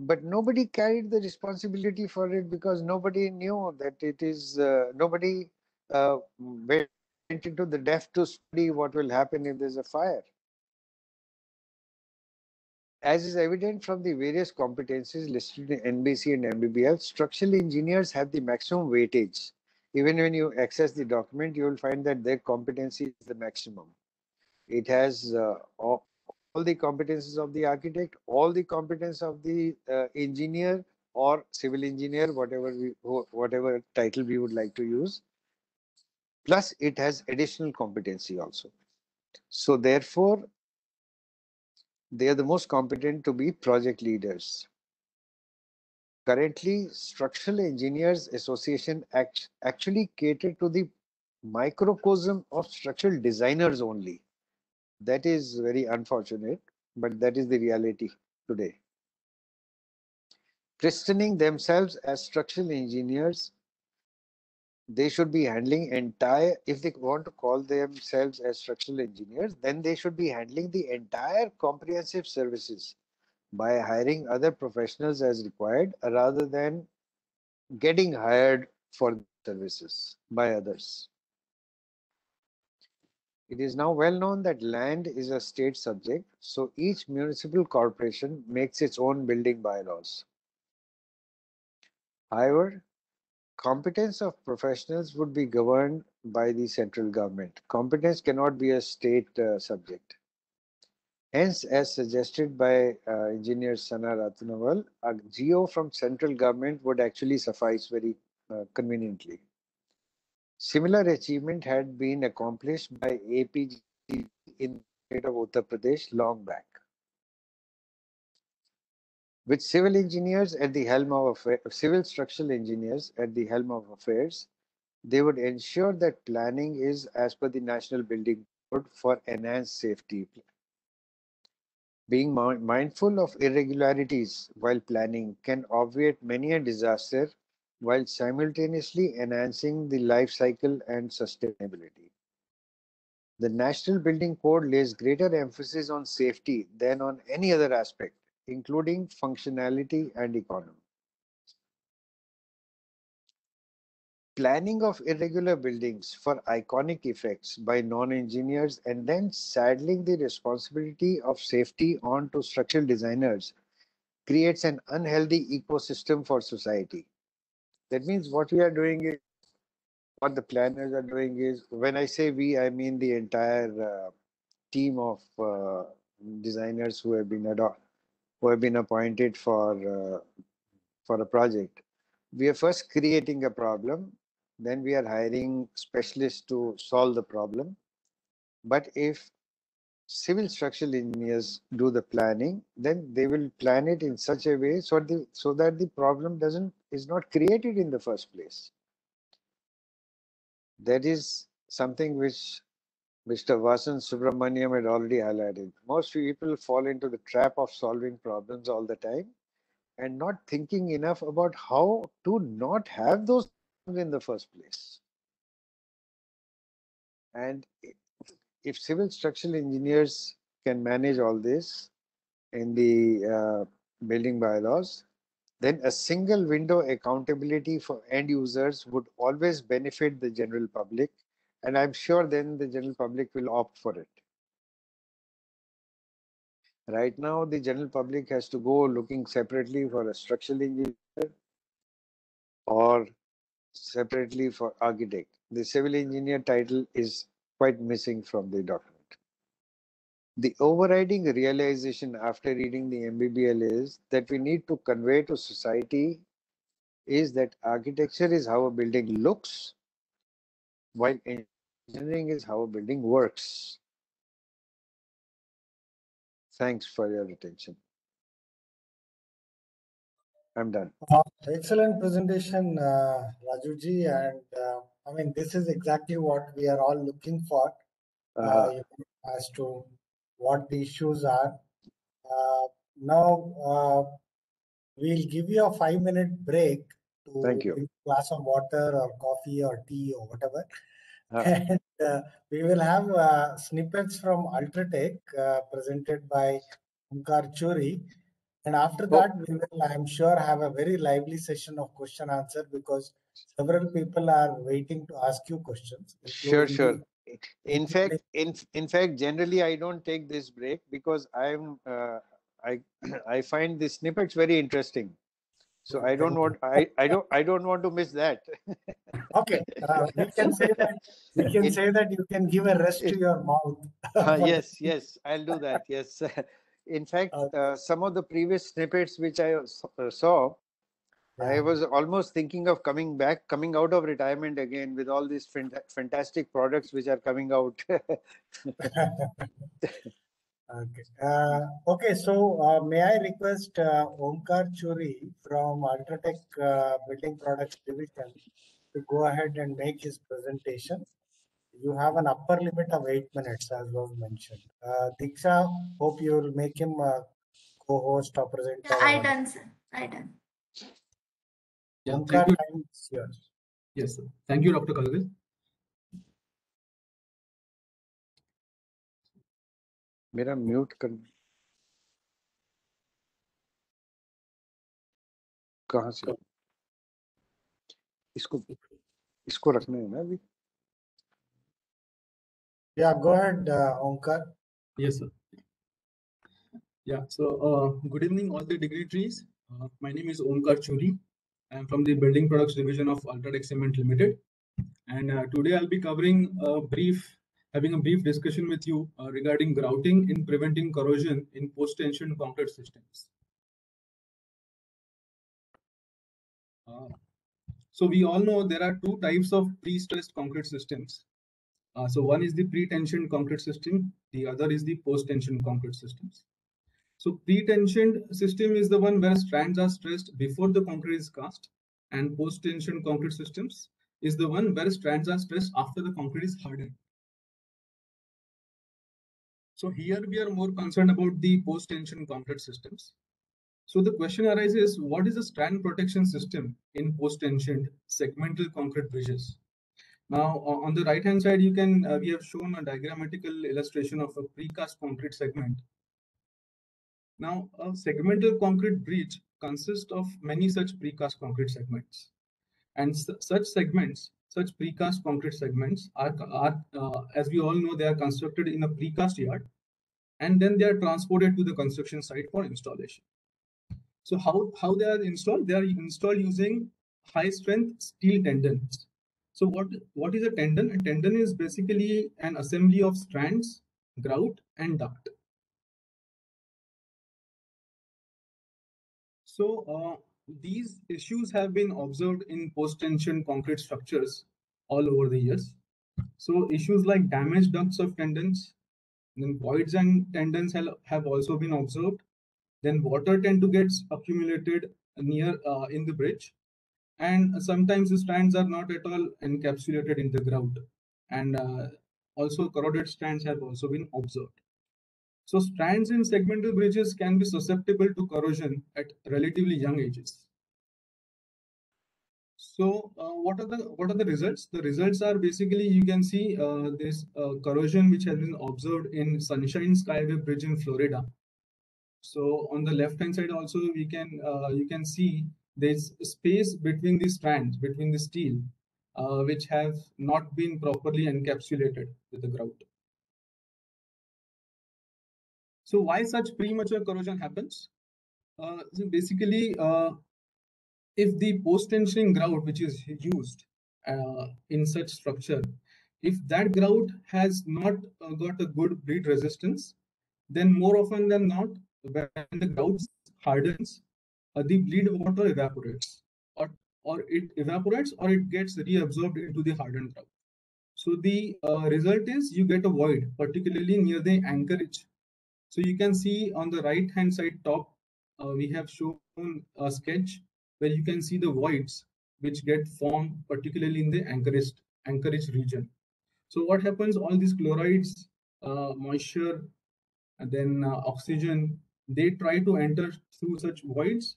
But nobody carried the responsibility for it because nobody knew that it is, nobody went into the depth to study what will happen if there's a fire. As is evident from the various competencies listed in NBC and MBBL, structural engineers have the maximum weightage. Even when you access the document, you will find that their competency is the maximum. It has all the competences of the architect, all the competence of the engineer or civil engineer, whatever title we would like to use. Plus, it has additional competency also. So therefore, they are the most competent to be project leaders. Currently, Structural Engineers Association actually cater to the microcosm of structural designers only. That is very unfortunate, but that is the reality today. Christening themselves as structural engineers, they should be handling entire, if they want to call themselves as structural engineers, then they should be handling the entire comprehensive services by hiring other professionals as required rather than getting hired for services by others. It is now well known that land is a state subject, so each municipal corporation makes its own building bylaws. However, competence of professionals would be governed by the central government. Competence cannot be a state subject. Hence, as suggested by engineer Sana Ratnaval, a GO from central government would actually suffice very conveniently. Similar achievement had been accomplished by APG in the state of Uttar Pradesh long back. With civil engineers at the helm of civil structural engineers at the helm of affairs, they would ensure that planning is as per the National Building Code for enhanced safety. Being mindful of irregularities while planning can obviate many a disaster while simultaneously enhancing the life cycle and sustainability. The National Building Code lays greater emphasis on safety than on any other aspect, including functionality and economy. Planning of irregular buildings for iconic effects by non-engineers and then saddling the responsibility of safety onto structural designers creates an unhealthy ecosystem for society. That means what we are doing is, what the planners are doing is, when I say we, I mean the entire team of designers who have been appointed for a project. We are first creating a problem, then we are hiring specialists to solve the problem. But if civil structural engineers do the planning, then they will plan it in such a way so that the problem is not created in the first place. That is something which Mr. Vasan Subramaniam had already highlighted. Most people fall into the trap of solving problems all the time and not thinking enough about how to not have those problems in the first place. And if civil structural engineers can manage all this in the building bylaws, then a single window accountability for end users would always benefit the general public. And I'm sure then the general public will opt for it. Right now, the general public has to go looking separately for a structural engineer or separately for architect. The civil engineer title is quite missing from the document. The overriding realization after reading the MBBL is that we need to convey to society is that architecture is how a building looks, while engineering is how a building works. Thanks for your attention. I'm done. Excellent presentation, Rajuji, and I mean, this is exactly what we are all looking for as to what the issues are. Now, we'll give you a 5-minute break to Thank you. drink a glass of water or coffee or tea or whatever. And we will have snippets from Ultratech presented by Omkar Churi. And after that, we will, I'm sure, have a very lively session of question answer because several people are waiting to ask you questions. Sure. In fact, generally I don't take this break because I find the snippets very interesting. So I don't want to miss that. Okay, we can say that you can give a rest to your mouth. Yes, I'll do that. Yes. In fact, some of the previous snippets which I saw, I was almost thinking of coming out of retirement again with all these fantastic products which are coming out. Okay. So may I request Omkar Churi from Ultratech Building Products Division to go ahead and make his presentation. You have an upper limit of 8 minutes, as was mentioned. Diksha, hope you will make him a co-host or presenter. I done, sir. I done. Yeah, Omkar, thank you. time is yours. Yes, sir. Thank you, Dr. Kalwil. मेरा mute कर कहाँ से इसको रखने है ना अभी. Yeah, go ahead, Omkar. Yes, sir. Yeah, so good evening, all the dignitaries. My name is Omkar Churi. I am from the Building Products Division of Ultratech Cement Limited. And today I'll be having a brief discussion with you regarding grouting in preventing corrosion in post-tension concrete systems. So we all know there are two types of pre-stressed concrete systems. So one is the pre-tensioned concrete system, the other is the post-tension concrete systems. So pre-tensioned system is the one where strands are stressed before the concrete is cast, and post-tension concrete systems is the one where strands are stressed after the concrete is hardened. So here we are more concerned about the post-tension concrete systems. So the question arises, what is the strand protection system in post-tensioned segmental concrete bridges? Now, on the right-hand side, we have shown a diagrammatical illustration of a precast concrete segment. Now, a segmental concrete bridge consists of many such precast concrete segments, and such precast concrete segments are as we all know, they are constructed in a precast yard, and then they are transported to the construction site for installation. So how they are installed? They are installed using high-strength steel tendons. So what is a tendon? A tendon is basically an assembly of strands, grout, and duct. So these issues have been observed in post-tension concrete structures all over the years. So issues like damaged ducts of tendons, then voids and tendons have also been observed. Then water tend to get accumulated near in the bridge, and sometimes the strands are not at all encapsulated in the grout, and also corroded strands have also been observed. So strands in segmental bridges can be susceptible to corrosion at relatively young ages. So what are the results? The results are basically, you can see this corrosion which has been observed in Sunshine Skyway Bridge in Florida. So on the left hand side also you can see there's space between the strands, between the steel, which have not been properly encapsulated with the grout. So why such premature corrosion happens? So basically, if the post-tensioning grout which is used in such structure, if that grout has not got a good bleed resistance, then more often than not, when the grout hardens, the bleed water evaporates, or it evaporates or it gets reabsorbed into the hardened grout. So the result is you get a void, particularly near the anchorage. So you can see on the right hand side top, we have shown a sketch where you can see the voids which get formed, particularly in the anchorage region. So what happens? All these chlorides, moisture, and then oxygen, they try to enter through such voids,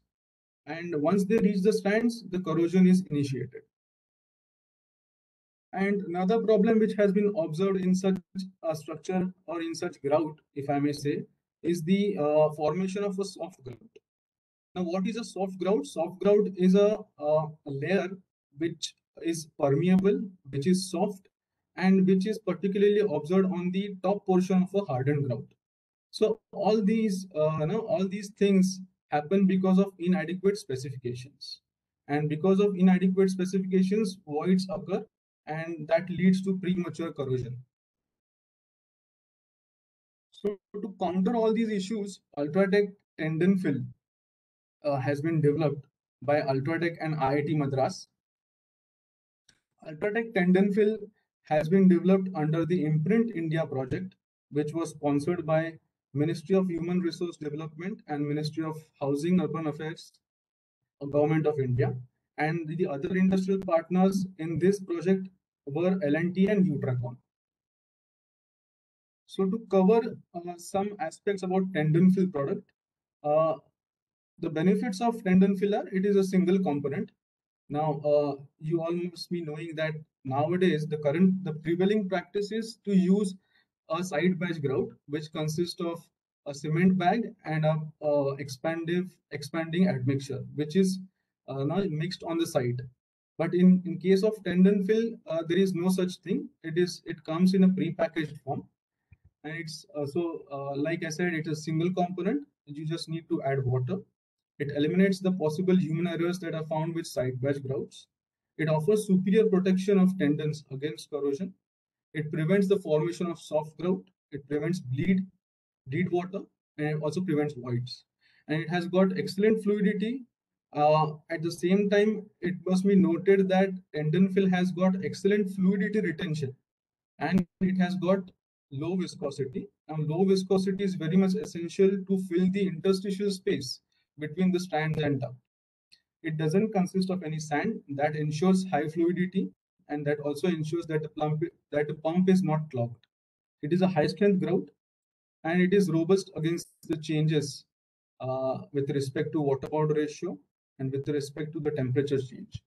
and once they reach the strands, the corrosion is initiated. And another problem which has been observed in such a structure or in such grout, if I may say, is the formation of a soft grout. Now, what is a soft grout? Soft grout is a layer which is permeable, which is soft, and which is particularly observed on the top portion of a hardened grout. So all these things happen because of inadequate specifications, and because of inadequate specifications, voids occur, and that leads to premature corrosion. So to counter all these issues, Ultratech tendon fill has been developed by Ultratech and IIT Madras. Ultratech tendon fill has been developed under the Imprint India project, which was sponsored by Ministry of Human Resource Development and Ministry of Housing Urban Affairs, Government of India. And the other industrial partners in this project were L&T and Utracon. So to cover some aspects about tendon fill product, the benefits of tendon fill are, it is a single component. Now, you all must be knowing that nowadays the prevailing practice is to use a side batch grout, which consists of a cement bag and a expanding admixture, which is now mixed on the site. But in case of tendon fill, there is no such thing. It comes in a pre-packaged form, and it's like I said, it's a single component. You just need to add water. It eliminates the possible human errors that are found with side batch grouts. It offers superior protection of tendons against corrosion. It prevents the formation of soft grout. It prevents bleed water, and it also prevents voids. And it has got excellent fluidity. At the same time, it must be noted that tendon fill has got excellent fluidity retention, and it has got low viscosity. Now, low viscosity is very much essential to fill the interstitial space between the strands and duct. It doesn't consist of any sand. That ensures high fluidity, and that also ensures that the pump is not clogged. It is a high strength grout, and it is robust against the changes with respect to water powder ratio and with respect to the temperature change.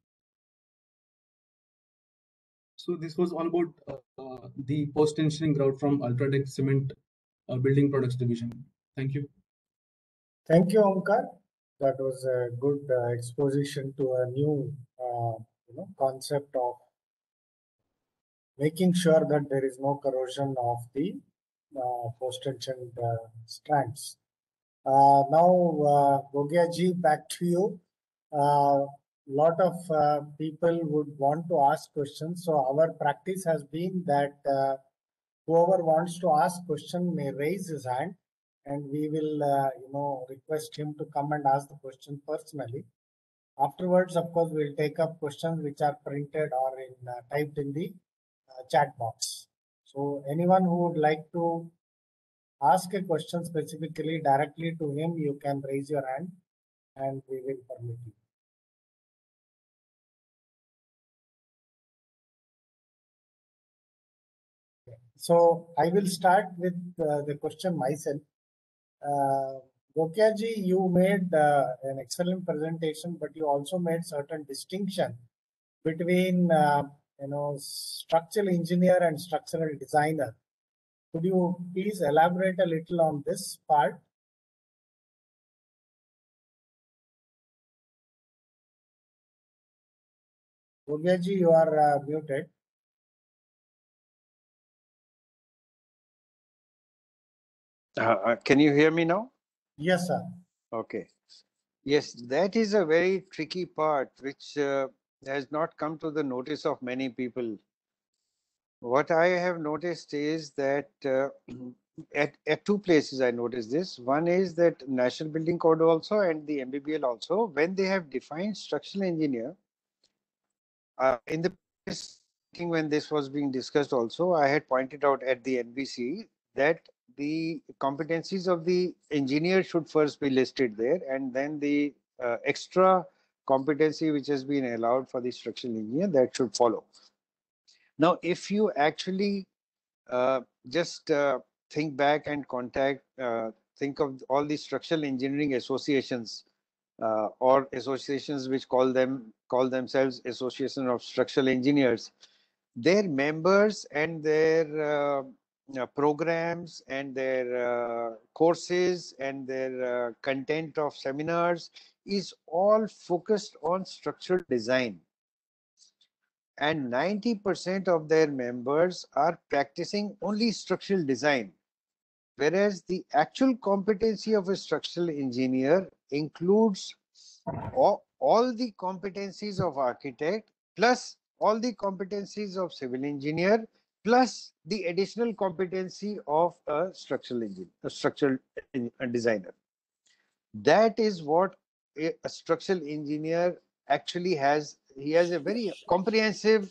So this was all about the post-tensioning grout from Ultratech Cement Building Products Division. Thank you. Thank you, Omkar. That was a good exposition to a new concept of making sure that there is no corrosion of the post-tensioned strands. Now, Gogia ji, back to you. Lot of people would want to ask questions. So our practice has been that whoever wants to ask question may raise his hand, and we will request him to come and ask the question personally. Afterwards, of course, we'll take up questions which are printed or typed in the chat box. So anyone who would like to ask a question specifically directly to him, you can raise your hand and we will permit you. So I will start with the question myself. Gokia ji, you made an excellent presentation, but you also made certain distinction between structural engineer and structural designer. Could you please elaborate a little on this part? Gogia ji, you are muted. Can you hear me now? Yes, sir. Okay. Yes, that is a very tricky part which has not come to the notice of many people. What I have noticed is that at two places I noticed this. One is that National Building Code also and the MBBL also, when they have defined structural engineer, in the meeting when this was being discussed also, I had pointed out at the NBC that the competencies of the engineer should first be listed there, and then the extra competency which has been allowed for the structural engineer, that should follow. Now, if you actually just think back and think of all the structural engineering associations or associations which call themselves Association of Structural Engineers, their members and their programs and their courses and their content of seminars is all focused on structural design. And 90% of their members are practicing only structural design, whereas the actual competency of a structural engineer includes all the competencies of architect, plus all the competencies of civil engineer, plus the additional competency of a structural designer. That is what a structural engineer actually has. He has a very comprehensive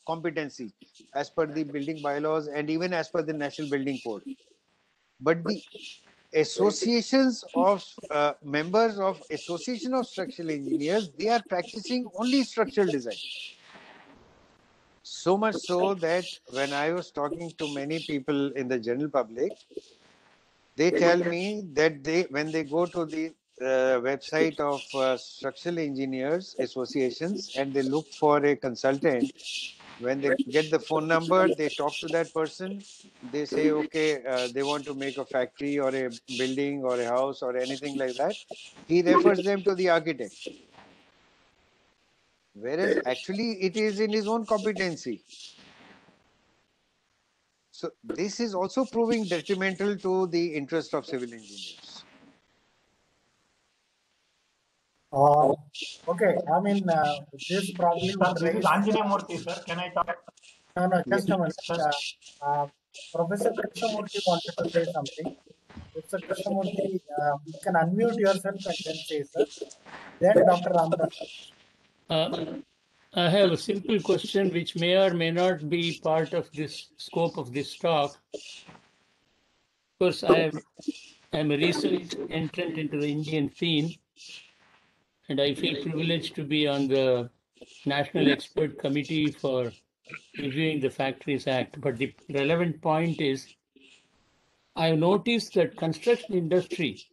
competency as per the building bylaws and even as per the National Building Code. But the associations of members of Association of Structural Engineers, they are practicing only structural design. So much so that when I was talking to many people in the general public, they tell me that when they go to the website of structural engineers associations and they look for a consultant. When they get the phone number, they talk to that person. They say, okay, they want to make a factory or a building or a house or anything like that. He refers them to the architect. Whereas actually it is in his own competency. So this is also proving detrimental to the interest of civil engineers. Okay, I mean, this probably Sir, would this is raise. Anjane Murthy, sir. Can I talk? No, just a minute. Sir. Professor Krishnamurthy wanted to say something. Professor Krishnamurthy, you can unmute yourself and then say, sir. Then Dr. Ramdas. I have a simple question which may or may not be part of this scope of this talk. Of course, I am a recent entrant into the Indian scene, and I feel privileged to be on the National Expert Committee for reviewing the Factories Act. But the relevant point is, I've noticed that construction industry,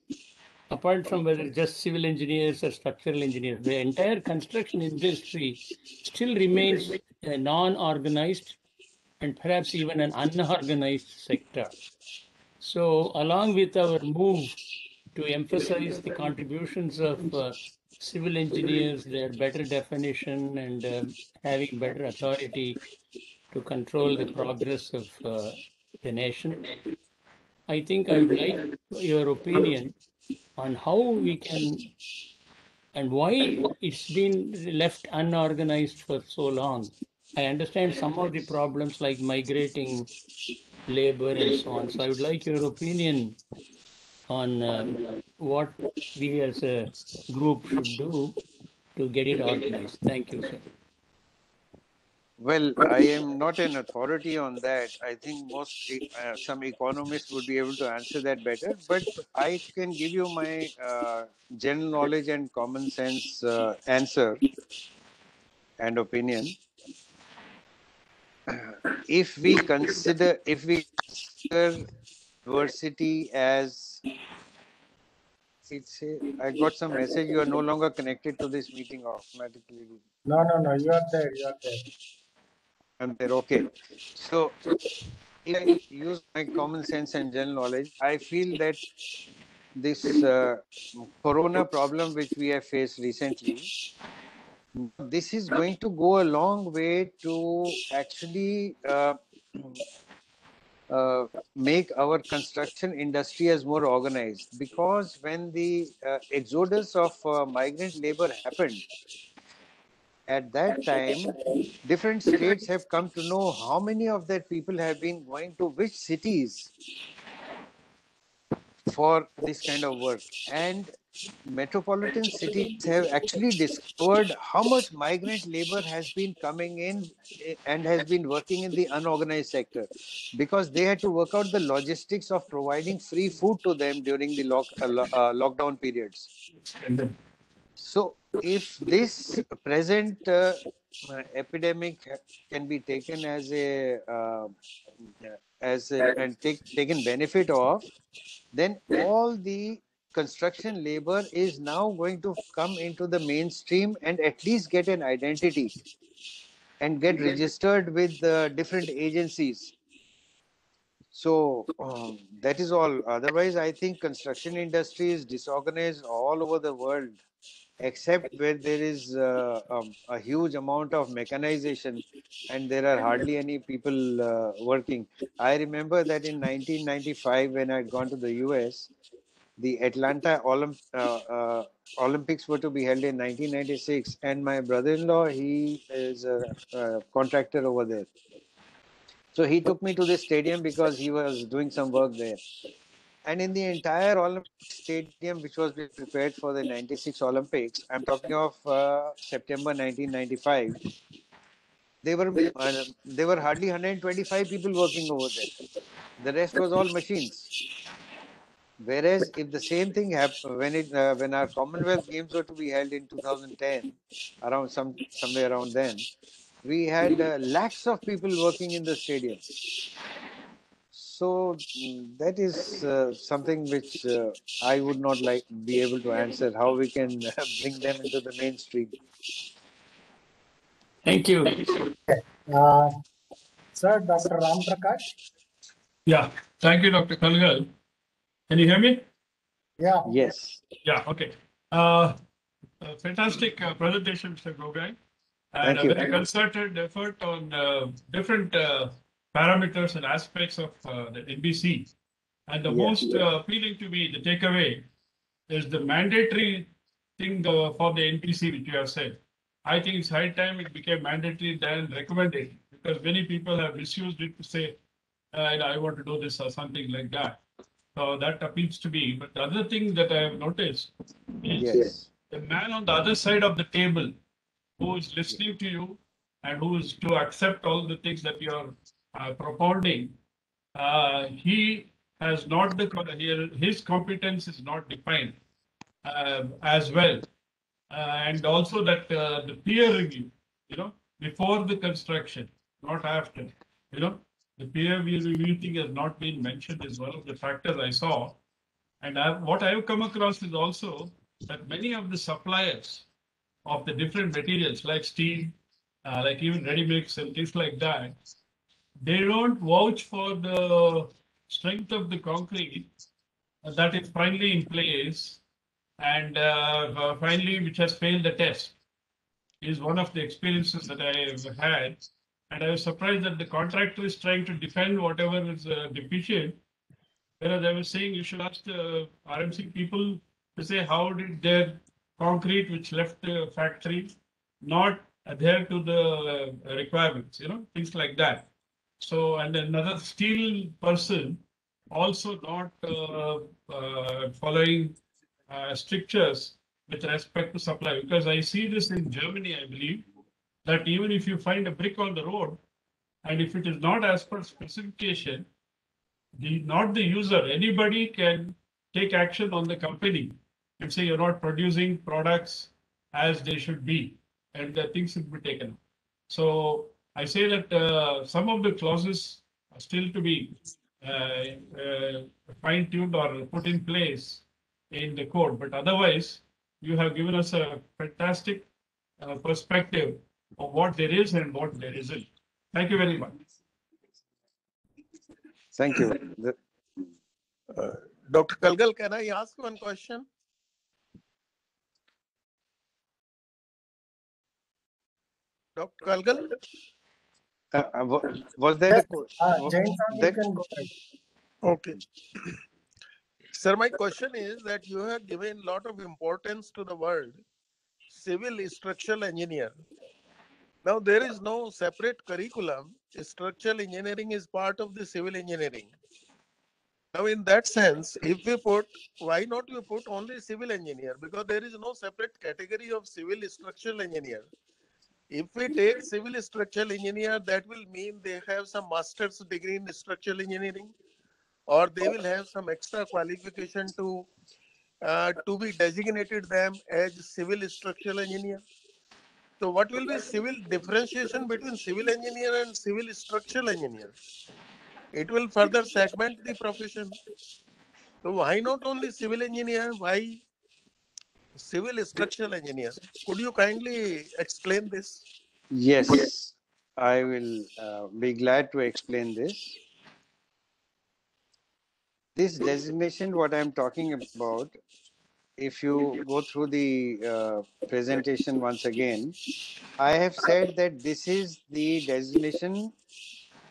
apart from whether just civil engineers or structural engineers, the entire construction industry still remains a non-organized and perhaps even an unorganized sector. So along with our move to emphasize the contributions of civil engineers, their better definition and having better authority to control the progress of the nation, I think I would like your opinion on how we can and why it's been left unorganized for so long. I understand some of the problems like migrating labor and so on. So I would like your opinion on what we as a group should do to get it organized. Thank you, sir. Well, I am not an authority on that. I think some economists would be able to answer that better. But I can give you my general knowledge and common sense answer and opinion. If we consider diversity as, I got some message. You are no longer connected to this meeting automatically. No, you are there. I'm there. Okay. So if I use my common sense and general knowledge, I feel that this corona problem which we have faced recently, this is going to go a long way to actually make our construction industry as more organized, because when the exodus of migrant labor happened, at that time different states have come to know how many of that people have been going to which cities for this kind of work, and metropolitan cities have actually discovered how much migrant labor has been coming in and has been working in the unorganized sector, because they had to work out the logistics of providing free food to them during the lockdown periods. So if this present epidemic can be taken as taken benefit of, then all the construction labor is now going to come into the mainstream and at least get an identity and get registered with different agencies. So that is all. Otherwise, I think construction industry is disorganized all over the world, except where there is a huge amount of mechanization and there are hardly any people working. I remember that in 1995, when I had gone to the US, the Atlanta Olympics were to be held in 1996, and my brother-in-law, he is a contractor over there. So he took me to the stadium because he was doing some work there. And in the entire Olympic stadium, which was being prepared for the 96 Olympics, I'm talking of September 1995, there were hardly 125 people working over there. The rest was all machines. Whereas if the same thing happened when our Commonwealth Games were to be held in 2010, around somewhere around then, we had lakhs of people working in the stadium. So that is something which I would not like be able to answer. How we can bring them into the mainstream? Thank you. Sir, Dr. Ram Prakash? Yeah, thank you, Dr. Kalgal. Can you hear me? Yeah. Yes. Yeah, okay. Fantastic presentation, Mr. Gogai, and Thank a you. very concerted effort on different parameters and aspects of the NBC. And the Yeah. most appealing to me, the takeaway, is the mandatory thing for the NPC, which you have said. I think it's high time it became mandatory than recommended, because many people have misused it to say, I want to do this or something like that. So that appeals to me. But the other thing that I have noticed is Yes. the man on the other side of the table who is listening to you and who is to accept all the things that you are propounding. He has not his competence is not defined as well. And also that the peer review, before the construction, not after, the peer review thing has not been mentioned is one of the factors I saw. And what I have come across is also that many of the suppliers of the different materials like steel, like even ready mix and things like that, they don't vouch for the strength of the concrete that is finally in place and finally which has failed the test is one of the experiences that I have had. And I was surprised that the contractor is trying to defend whatever is deficient, whereas I was saying you should ask the RMC people to say how did their concrete which left the factory not adhere to the requirements, things like that. So, and another steel person also not following strictures with respect to supply, because I see this in Germany, I believe, that even if you find a brick on the road, and if it is not as per specification, not the user, anybody can take action on the company and say you're not producing products as they should be, and the things should be taken. So I say that some of the clauses are still to be fine-tuned or put in place in the code, but otherwise you have given us a fantastic perspective of what there is and what there isn't. Thank you very much. Thank you. Dr. Kalgal, can I ask one question? Dr. Kalgal? Was there Yes, a Jain sir, you can go ahead. Okay. Sir, my question is that you have given a lot of importance to the word civil structural engineer. Now, there is no separate curriculum. Structural engineering is part of the civil engineering. Now, in that sense, if we put, why not you put only civil engineer? Because there is no separate category of civil structural engineer. If we take civil structural engineer, that will mean they have some master's degree in structural engineering, or they will have some extra qualification to be designated them as civil structural engineer. So what will be civil differentiation between civil engineer and civil structural engineer? It will further segment the profession. So why not only civil engineer? Why civil structural engineer? Could you kindly explain this? Yes, I will be glad to explain this. This designation, what I'm talking about, if you go through the presentation once again, I have said that this is the designation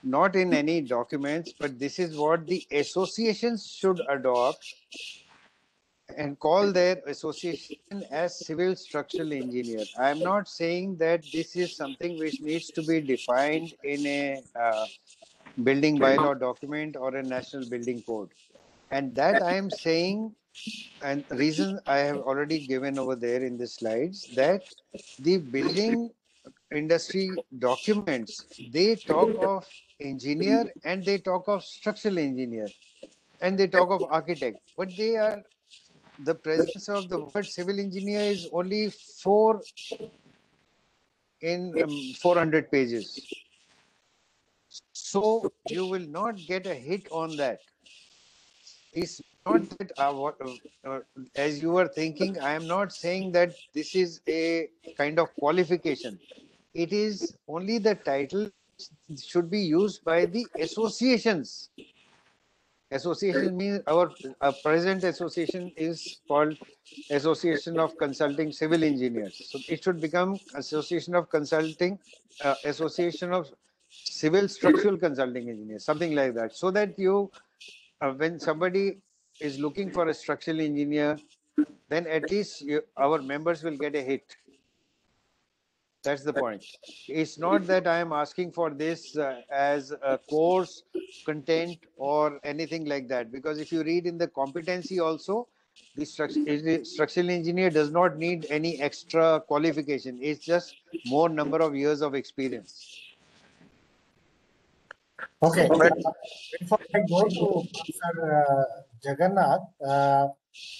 not in any documents, but this is what the associations should adopt and call their association as civil structural engineer. I am not saying that this is something which needs to be defined in a building bylaw document or a national building code. And that I am saying, and reason I have already given over there in the slides, that the building industry documents, they talk of engineer and they talk of structural engineer and they talk of architect, but they are, the presence of the word civil engineer is only 4 in 400 pages. So you will not get a hit on that. It's not that as you were thinking, I am not saying that this is a kind of qualification. It is only the title should be used by the associations. Association means our present association is called Association of Consulting Civil Engineers. So it should become Association of Consulting, Association of Civil Structural Consulting Engineers, something like that. So that you, when somebody is looking for a structural engineer, then at least our members will get a hit. That's the point. It's not that I am asking for this as a course content or anything like that. Because if you read in the competency also, the structural engineer does not need any extra qualification. It's just more number of years of experience. Okay. Before I go to Professor Jagannath,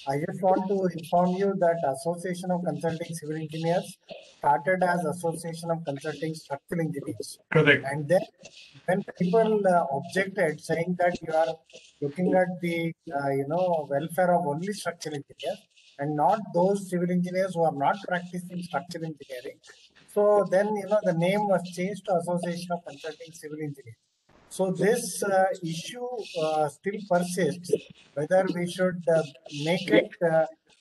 I just want to inform you that Association of Consulting Civil Engineers started as Association of Consulting Structural Engineers. Correct. And then when people objected, saying that you are looking at the welfare of only structural engineers and not those civil engineers who are not practicing structural engineering, so then the name was changed to Association of Consulting Civil Engineers. So this issue still persists, whether we should make it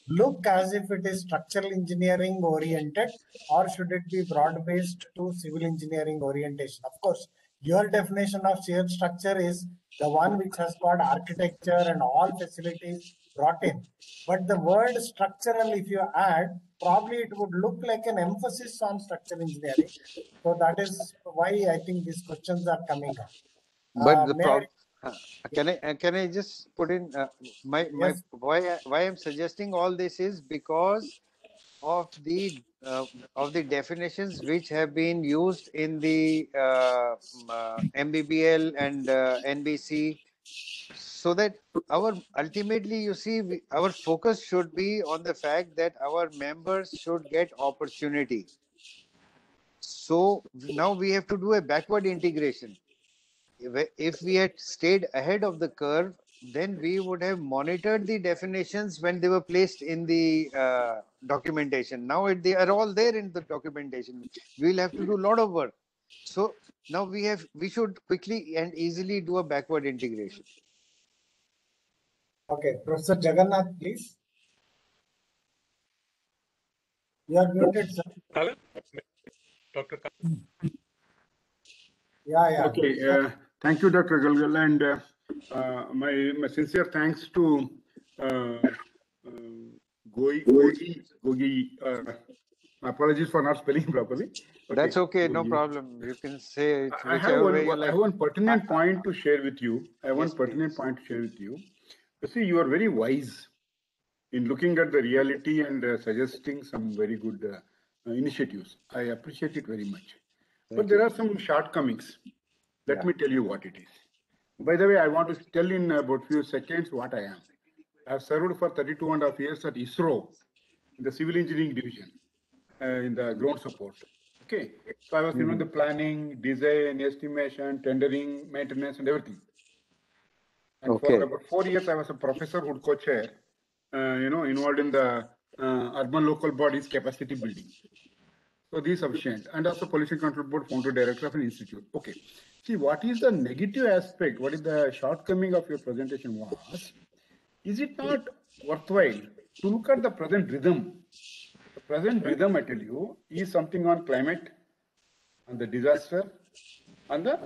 look as if it is structural engineering oriented, or should it be broad-based to civil engineering orientation. Of course, your definition of shared structure is the one which has got architecture and all facilities brought in. But the word structural, if you add, probably it would look like an emphasis on structural engineering. So that is why I think these questions are coming up. But the problem, can I just put in Yes. why I'm suggesting all this is because of the definitions which have been used in the MBBL and NBC, so that ultimately you see our focus should be on the fact that our members should get opportunity. So now we have to do a backward integration. If we had stayed ahead of the curve, then we would have monitored the definitions when they were placed in the documentation. Now they are all there in the documentation. We'll have to do a lot of work. So now we should quickly and easily do a backward integration. Okay, Professor Jagannath, please. You are muted, sir. Hello, Dr. Yeah. Okay, thank you, Dr. Galgal, and my sincere thanks to Gogi. My apologies for not spelling properly. Okay. That's okay, no problem. You can say it whichever way you like. I have one pertinent point to share with you. You see, you are very wise in looking at the reality and suggesting some very good initiatives. I appreciate it very much. But there are some shortcomings. Let me tell you what it is. By the way, I want to tell in about few seconds what I am. I have served for 32.5 years at ISRO in the civil engineering division in the ground support. Okay, so I was in the planning, design, estimation, tendering, maintenance, and everything. And for about 4 years, I was a professor who co-chair, involved in the urban local bodies capacity building. So this is sufficient. And also Pollution Control Board founder director of an institute. Okay. See, what is the negative aspect? What is the shortcoming of your presentation was? Is it not worthwhile to look at the present rhythm? The present rhythm, I tell you, is something on climate, on the disaster, and the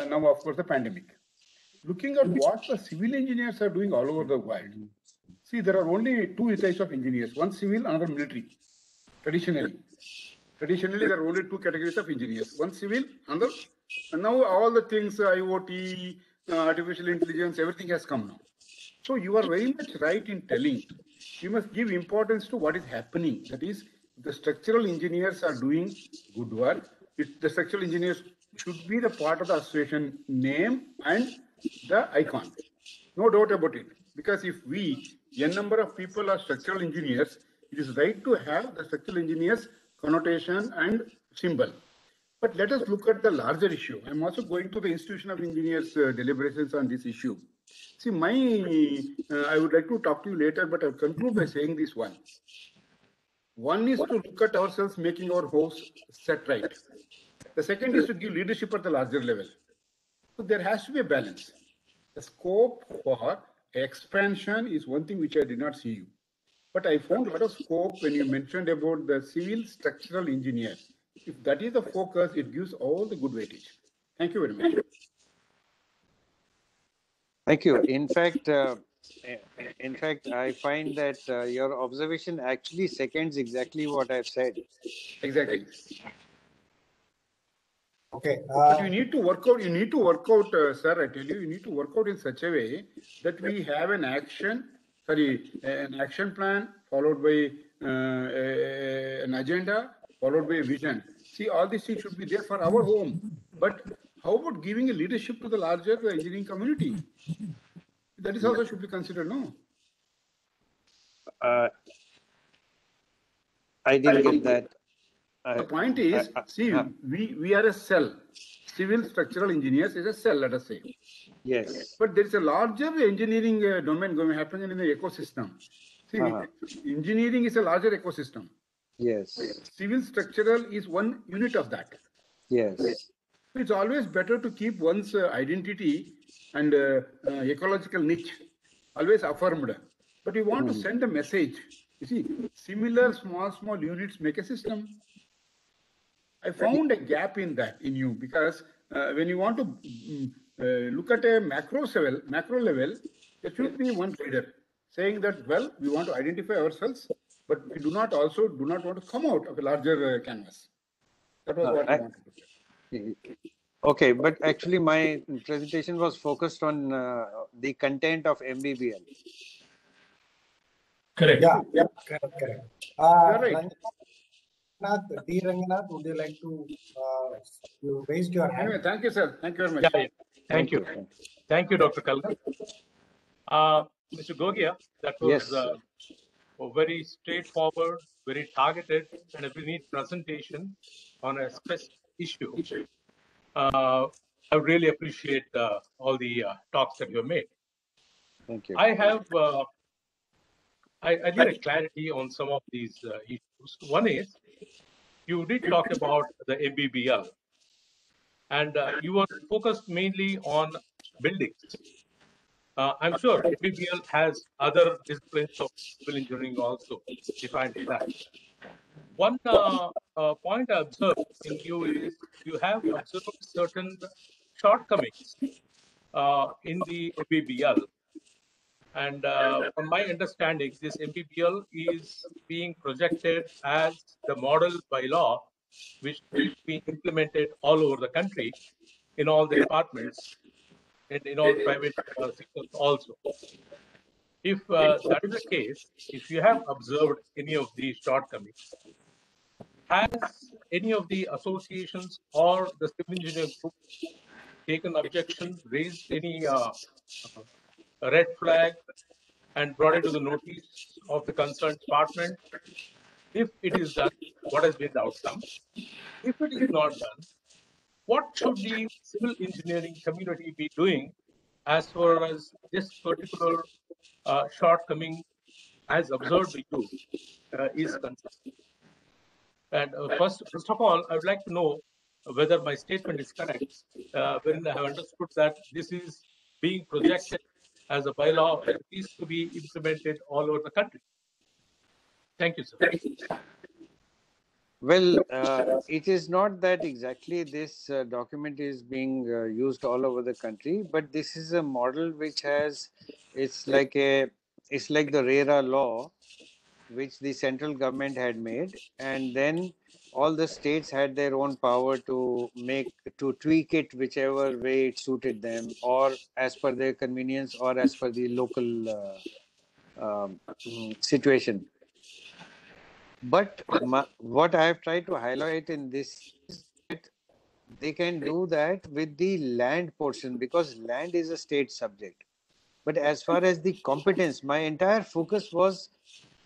now, of course, the pandemic. Looking at what the civil engineers are doing all over the world. See, there are only two types of engineers, one civil, another military, traditionally. Traditionally, there are only two categories of engineers, one civil, another. And now all the things, IoT, artificial intelligence, everything has come now. So you are very much right in telling, you must give importance to what is happening. That is, the structural engineers are doing good work. The structural engineers should be the part of the association name and the icon. No doubt about it. Because if n number of people are structural engineers, it is right to have the structural engineers connotation and symbol. But let us look at the larger issue. I'm also going to the Institution of Engineers deliberations on this issue. See, I would like to talk to you later, but I'll conclude by saying this one. One is to look at ourselves making our house set right. The second is to give leadership at the larger level. So there has to be a balance. The scope for expansion is one thing which I did not see you. But I found a lot of scope when you mentioned about the civil structural engineer. If that is the focus, it gives all the good weightage. Thank you very much. Thank you. In fact, I find that your observation actually seconds exactly what I've said. Exactly. Okay. But you need to work out, sir, I tell you, you need to work out in such a way that we have an action plan followed by an agenda, followed by a vision. See, all these things should be there for our home. But how about giving a leadership to the larger engineering community? That is also should be considered, no? I didn't get that. The point is, we are a cell. Civil structural engineers is a cell, let us say. Yes. But there is a larger engineering domain happening in the ecosystem. See, engineering is a larger ecosystem. Yes. Civil structural is one unit of that. Yes. It's always better to keep one's identity and ecological niche always affirmed. But you want to send a message. You see, similar small units make a system. I found a gap in you, because when you want to look at a macro level, there should be one leader saying that, well, we want to identify ourselves, but we do not want to come out of a larger canvas. That was what I wanted to say. Okay, but actually my presentation was focused on the content of MBBL. Correct. Yeah, correct. Right. D. Ranganath, would you like to, you raised your hand. Anyway, thank you, sir. Thank you very much. Yeah. Thank you. Thank you, Dr. Kalgan. Mr. Gogia, that was a very straightforward, very targeted, and a very neat presentation on a specific issue. I really appreciate all the talks that you have made. Thank you. I have, I need a clarity on some of these issues. One is, you did talk about the MBBL, and you were focused mainly on buildings. I'm sure MBBL has other disciplines of civil engineering also, defined in that. One point I observed in you is you have observed certain shortcomings in the MBBL. And from my understanding, this MBBL is being projected as the model bylaw, which will be implemented all over the country, in all the departments, and in all private sectors also. If that is the case, if you have observed any of these shortcomings, has any of the associations or the civil engineer group taken objection, raised any red flag, and brought it to the notice of the concerned department? If it is done, what has been the outcome? If it is not done, what should the civil engineering community be doing as far as this particular shortcoming, as observed by you, is concerned? And first of all, I would like to know whether my statement is correct, when I have understood that this is being projected as a bylaw that is to be implemented all over the country. Thank you, sir. Well, it is not that exactly this document is being used all over the country, but this is a model which has, it's like the RERA law, which the central government had made, and then all the states had their own power to tweak it whichever way it suited them, or as per their convenience, or as per the local situation. But what I have tried to highlight in this is that they can do that with the land portion, because land is a state subject. But as far as the competence, my entire focus was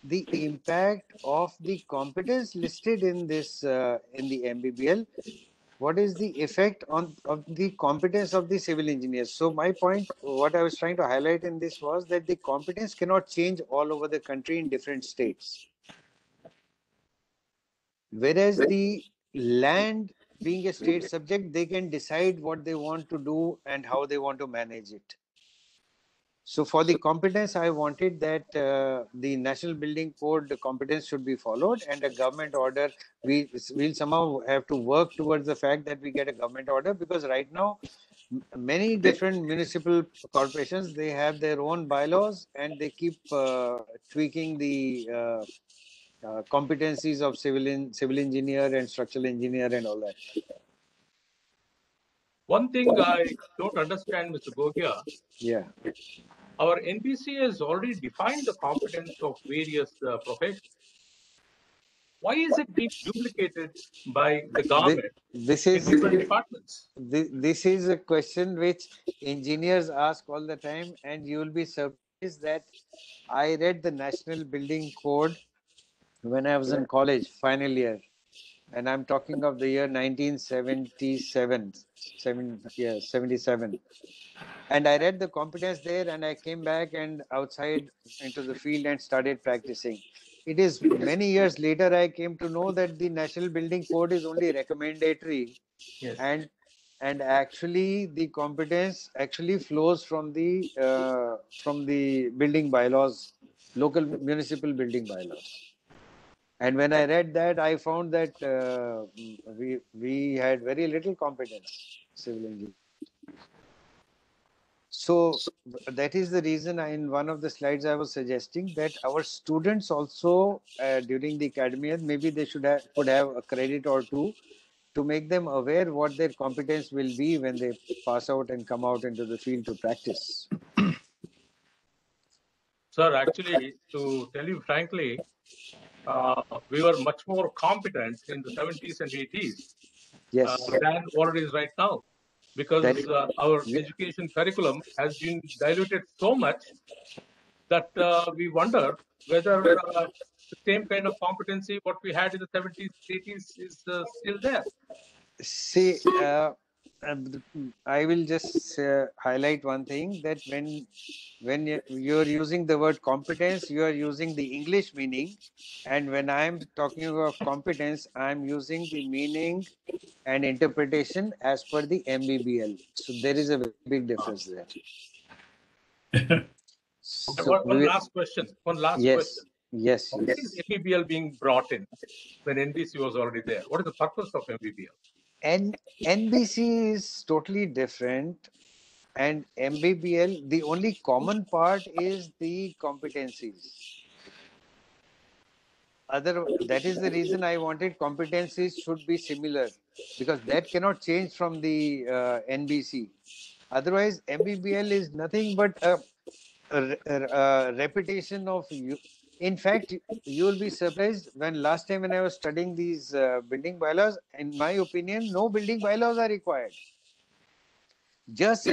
the impact of the competence listed in this in the MBBL what is the effect of the competence of the civil engineers. So my point, what I was trying to highlight in this was that the competence cannot change all over the country in different states. Whereas the land being a state subject, they can decide what they want to do and how they want to manage it. So for the competence, I wanted that the National Building Code competence should be followed, and a government order, we'll somehow have to work towards the fact that we get a government order, because right now many different municipal corporations, they have their own bylaws and they keep tweaking the competencies of civil engineer and structural engineer and all that. One thing I don't understand, Mr. Gogia, Yeah. our NBC has already defined the competence of various professions. Why is it being duplicated by the government This in is different departments? this is a question which engineers ask all the time, and you will be surprised that I read the National Building Code when I was in college, final year, and I'm talking of the year 1977, 77. And I read the competence there, and I came back and outside into the field and started practicing. It is many years later I came to know that the National Building Code is only recommendatory, Yes. and actually the competence actually flows from the building bylaws, local municipal building bylaws. And when I read that, I found that we had very little competence, civil engineering. So that is the reason in one of the slides I was suggesting that our students also during the academia, maybe they could have a credit or two to make them aware what their competence will be when they pass out and come out into the field to practice. Sir, actually, to tell you frankly, we were much more competent in the 70s and 80s Yes. than what it is right now, because our education curriculum has been diluted so much that we wonder whether the same kind of competency what we had in the 70s, 80s is still there. See, I will just highlight one thing, that when you're using the word competence, you are using the English meaning, and when I'm talking of competence, I'm using the meaning and interpretation as per the MBBL. So there is a very big difference there. So One last question. Yes. Why is MBBL being brought in when NBC was already there? What is the purpose of MBBL? NBC is totally different, and MBBL, the only common part is the competencies. That is the reason I wanted competencies should be similar, because that cannot change from the NBC. Otherwise, MBBL is nothing but a repetition of you. In fact, you will be surprised when last time when I was studying these building bylaws, in my opinion, no building bylaws are required. Just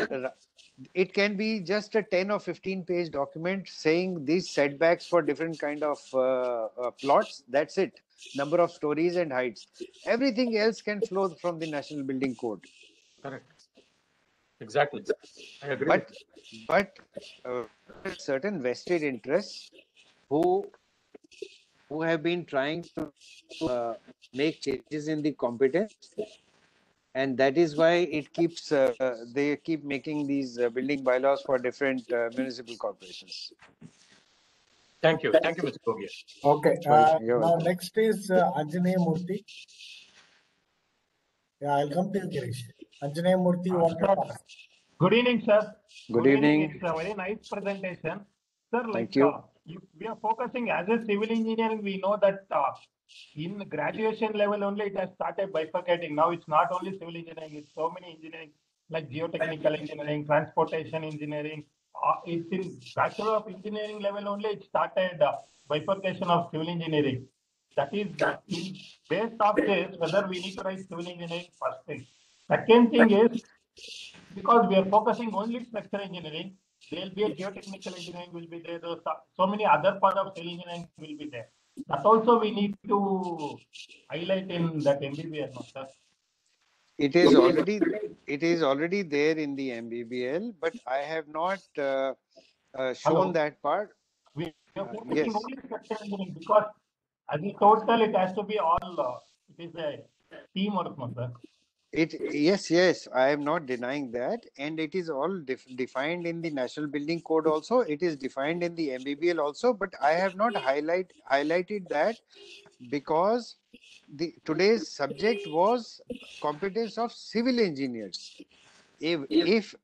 it can be just a 10 or 15 page document saying these setbacks for different kind of plots. That's it. Number of stories and heights. Everything else can flow from the National Building Code. Correct. Exactly. I agree. But certain vested interests who have been trying to make changes in the competence, and that is why it keeps they keep making these building bylaws for different municipal corporations. Thank you, Mr. Gogia. Okay. You're Now welcome. next is Anjaneya Murthy. Yeah, I'll come to you, Girish. Anjaneya Murthy, you want to ask? Good evening, sir. Good evening. It's a very nice presentation. Sir, Thank you. We are focusing as a civil engineering, we know that in graduation level only it has started bifurcating. Now it's not only civil engineering, it's so many engineering like geotechnical engineering, transportation engineering. It's in Bachelor of Engineering level only it started bifurcation of civil engineering. That is based off this, whether we need to write civil engineering first thing. Second thing is, because we are focusing only structural engineering, there will be a geotechnical engineering will be there. So many other parts of civil engineering will be there. That also we need to highlight in that MBBL, no, sir? It is already there in the MBBL, but I have not shown that part. We are focusing Yes. only structural engineering because as a total, it has to be all. It is a teamwork, no, sir. Yes, I am not denying that, and it is all defined in the National Building Code also. It is defined in the MBBL also, but I have not highlighted that because the today's subject was competence of civil engineers. If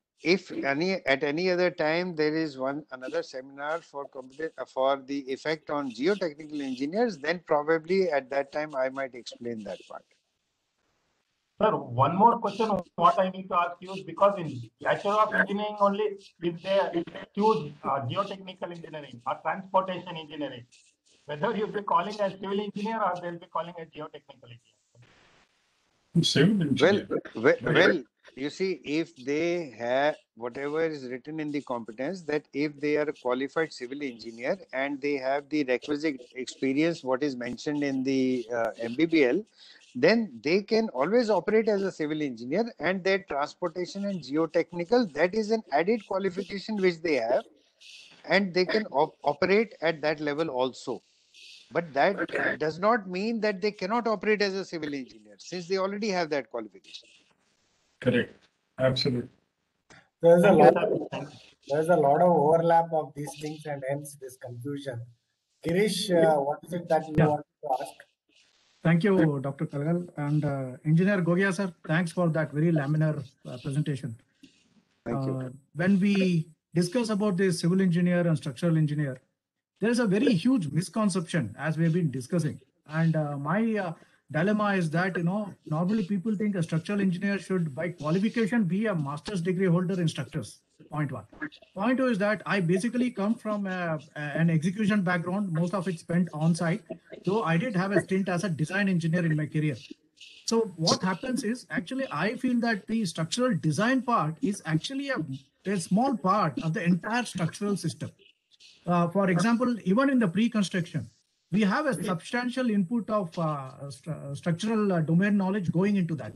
at any other time there is another seminar for for the effect on geotechnical engineers, then probably at that time I might explain that part. Sir, one more question what I need to ask you is because in Bachelor of Engineering only, if they choose geotechnical engineering or transportation engineering, whether you'll be calling as civil engineer or they'll be calling as geotechnical engineer. Civil engineer. Well, you see, if they have whatever is written in the competence, that if they are a qualified civil engineer and they have the requisite experience, what is mentioned in the MBBL, then they can always operate as a civil engineer, and their transportation and geotechnical, that is an added qualification which they have, and they can operate at that level also. But that does not mean that they cannot operate as a civil engineer, since they already have that qualification. Correct. Absolutely. There's a lot of overlap of these things and hence this confusion. Girish, what is it that you want to ask? Thank you, Dr. Kalgal. And Engineer Gogia, sir, thanks for that very laminar presentation. Thank you. When we discuss about the civil engineer and structural engineer, there is a very huge misconception as we have been discussing. And my dilemma is that, normally people think a structural engineer should by qualification be a master's degree holder in structures. Point one. Point two is that I basically come from an execution background, most of it spent on site, though I did have a stint as a design engineer in my career. So what happens is actually I feel that the structural design part is actually a small part of the entire structural system. For example, even in the pre-construction, we have a substantial input of structural domain knowledge going into that.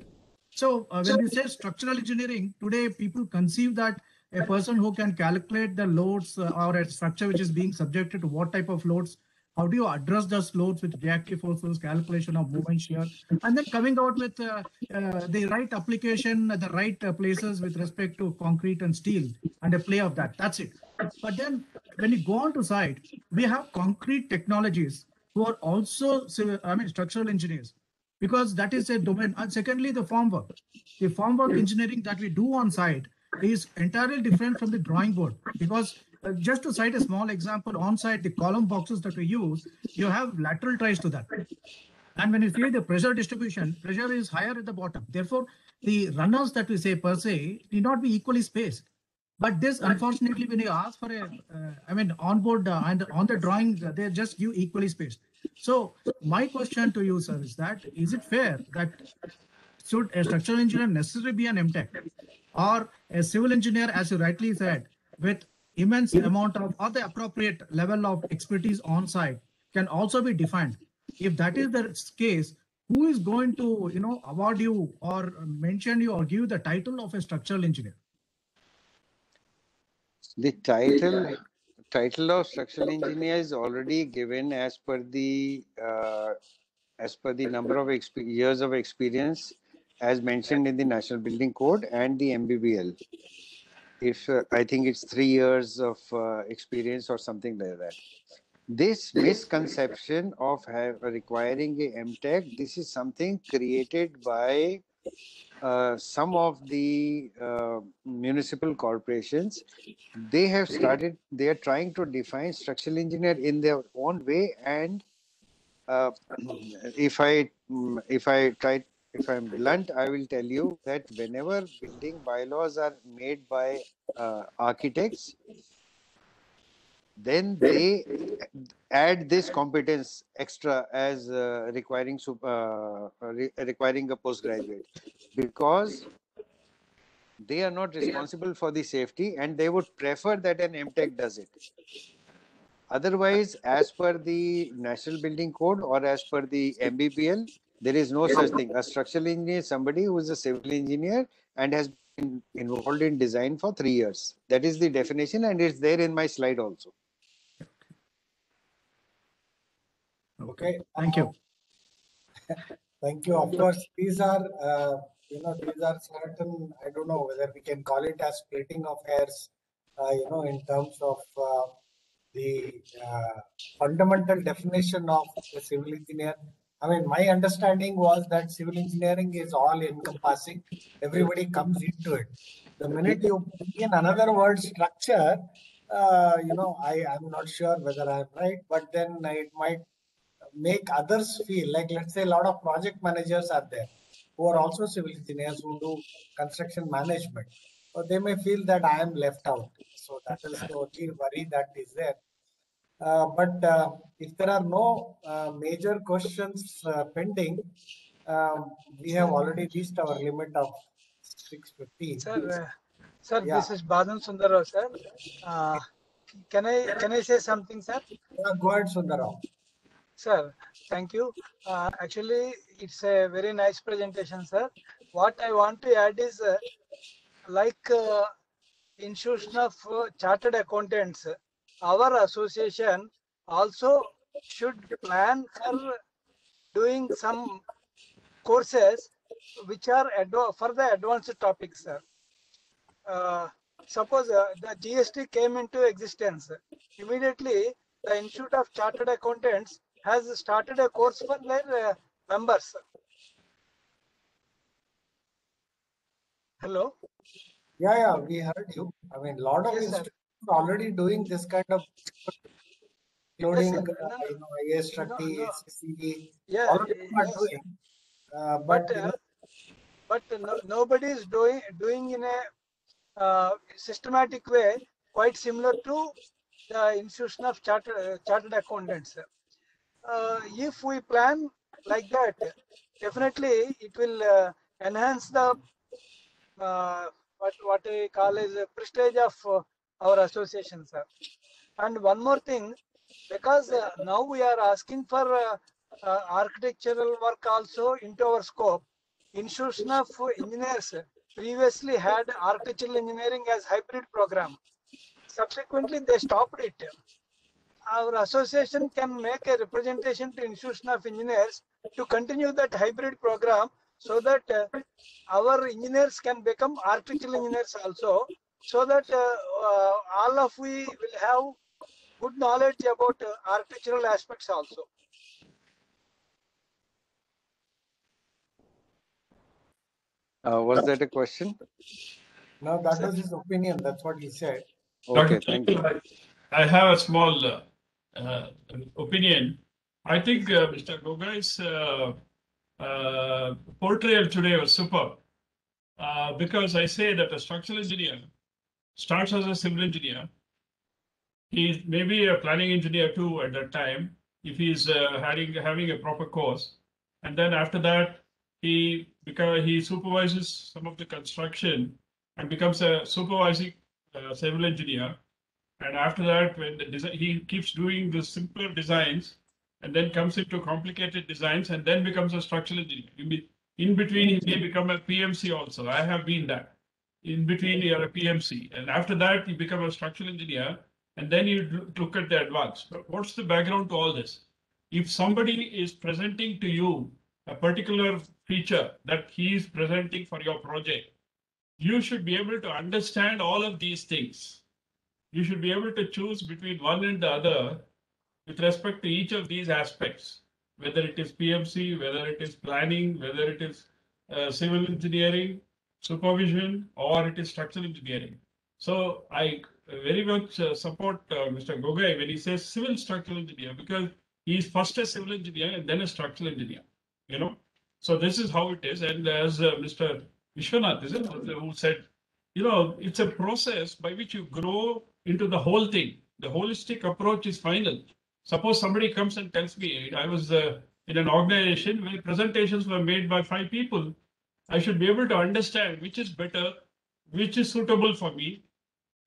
So when we say structural engineering, today people conceive that a person who can calculate the loads or a structure which is being subjected to what type of loads, how do you address those loads with reactive forces, calculation of movement shear, and then coming out with the right application at the right places with respect to concrete and steel and a play of that. That's it. But then when you go on to site, we have concrete technologies who are also structural engineers, because that is a domain. And secondly, the formwork. The formwork engineering that we do on site is entirely different from the drawing board, because just to cite a small example, on site, the column boxes that we use, you have lateral ties to that. And when you see the pressure distribution, pressure is higher at the bottom. Therefore, the runners that we say per se need not be equally spaced. But this, unfortunately, when you ask for onboard and on the drawing, they just give equally spaced. So my question to you, sir, is that, is it fair that should a structural engineer necessarily be an MTech, or a civil engineer, as you rightly said, with immense amount of or the appropriate level of expertise on site can also be defined? If that is the case, who is going to, award you or mention you or give you the title of a structural engineer? The title of structural engineer is already given as per the number of years of experience as mentioned in the National Building Code and the MBBL. If I think it's 3 years of experience or something like that. This misconception of requiring a MTech, this is something created by some of the municipal corporations. They are trying to define structural engineer in their own way. And if I'm blunt, I will tell you that whenever building bylaws are made by architects, then they add this competence extra as requiring a postgraduate, because they are not responsible for the safety and they would prefer that an MTech does it. Otherwise, as per the National Building Code or as per the MBBL, There is no such thing. A structural engineer is somebody who is a civil engineer and has been involved in design for 3 years. That is the definition, and it's there in my slide also. Okay. Thank you. Thank you. Of course, these are, these are certain, I don't know whether we can call it as splitting of hairs, in terms of the fundamental definition of a civil engineer. I mean, my understanding was that civil engineering is all encompassing. Everybody comes into it. The minute you bring in another word, structure, I'm not sure whether I'm right, but then it might make others feel like, let's say, a lot of project managers are there who are also civil engineers who do construction management. So they may feel that I am left out. So that is the only worry that is there. But if there are no major questions pending, we have already reached our limit of 6:15. Sir, Yeah. this is Badam Sundarrao, sir. Can I say something, sir? Go ahead, Sundarrao. Sir, thank you. Actually, it's a very nice presentation, sir. What I want to add is, Institution of Chartered Accountants, our association also should plan for doing some courses which are for the advanced topics, sir. Suppose the GST came into existence, immediately the Institute of Chartered Accountants has started a course for their members. Hello? Yeah, we heard you. I mean, a lot of Yes, sir. institutions are already doing this kind of, including, Yes, sir. IAS, Shakti, SCCE, Yeah, all of them are yes. doing. But nobody is doing in a systematic way, quite similar to the Institution of Chartered Accountants. If we plan like that, definitely it will enhance the what I call as a prestige of our association, sir. And one more thing, because now we are asking for architectural work also into our scope. Institution of Engineers previously had architectural engineering as hybrid program. Subsequently, they stopped it. Our association can make a representation to Institution of Engineers to continue that hybrid program so that our engineers can become architectural engineers also, so that all of we will have good knowledge about architectural aspects also. Was that a question? No, that was his opinion. That's what he said. Okay, thank you. I have a small opinion. I think Mr. Gogai's portrayal today was superb, because I say that a structural engineer starts as a civil engineer. He may be a planning engineer too at that time, if he's having a proper course. And then after that, he supervises some of the construction and becomes a supervising civil engineer. And after that, when he keeps doing the simpler designs and then comes into complicated designs and then becomes a structural engineer. In between, he may become a PMC also. I have been that. In between, you are a PMC. And after that, you become a structural engineer. And then you look at the advance. But what's the background to all this? If somebody is presenting to you a particular feature that he is presenting for your project, you should be able to understand all of these things. You should be able to choose between one and the other with respect to each of these aspects, whether it is PMC, whether it is planning, whether it is civil engineering, supervision, or it is structural engineering. So I very much support Mr. Gogai when he says civil structural engineer, because he is first a civil engineer and then a structural engineer, So this is how it is. And as Mr. Vishwanath, who said, it's a process by which you grow into the whole thing. The holistic approach is final. Suppose somebody comes and tells me, I was in an organization where presentations were made by 5 people. I should be able to understand which is better, which is suitable for me,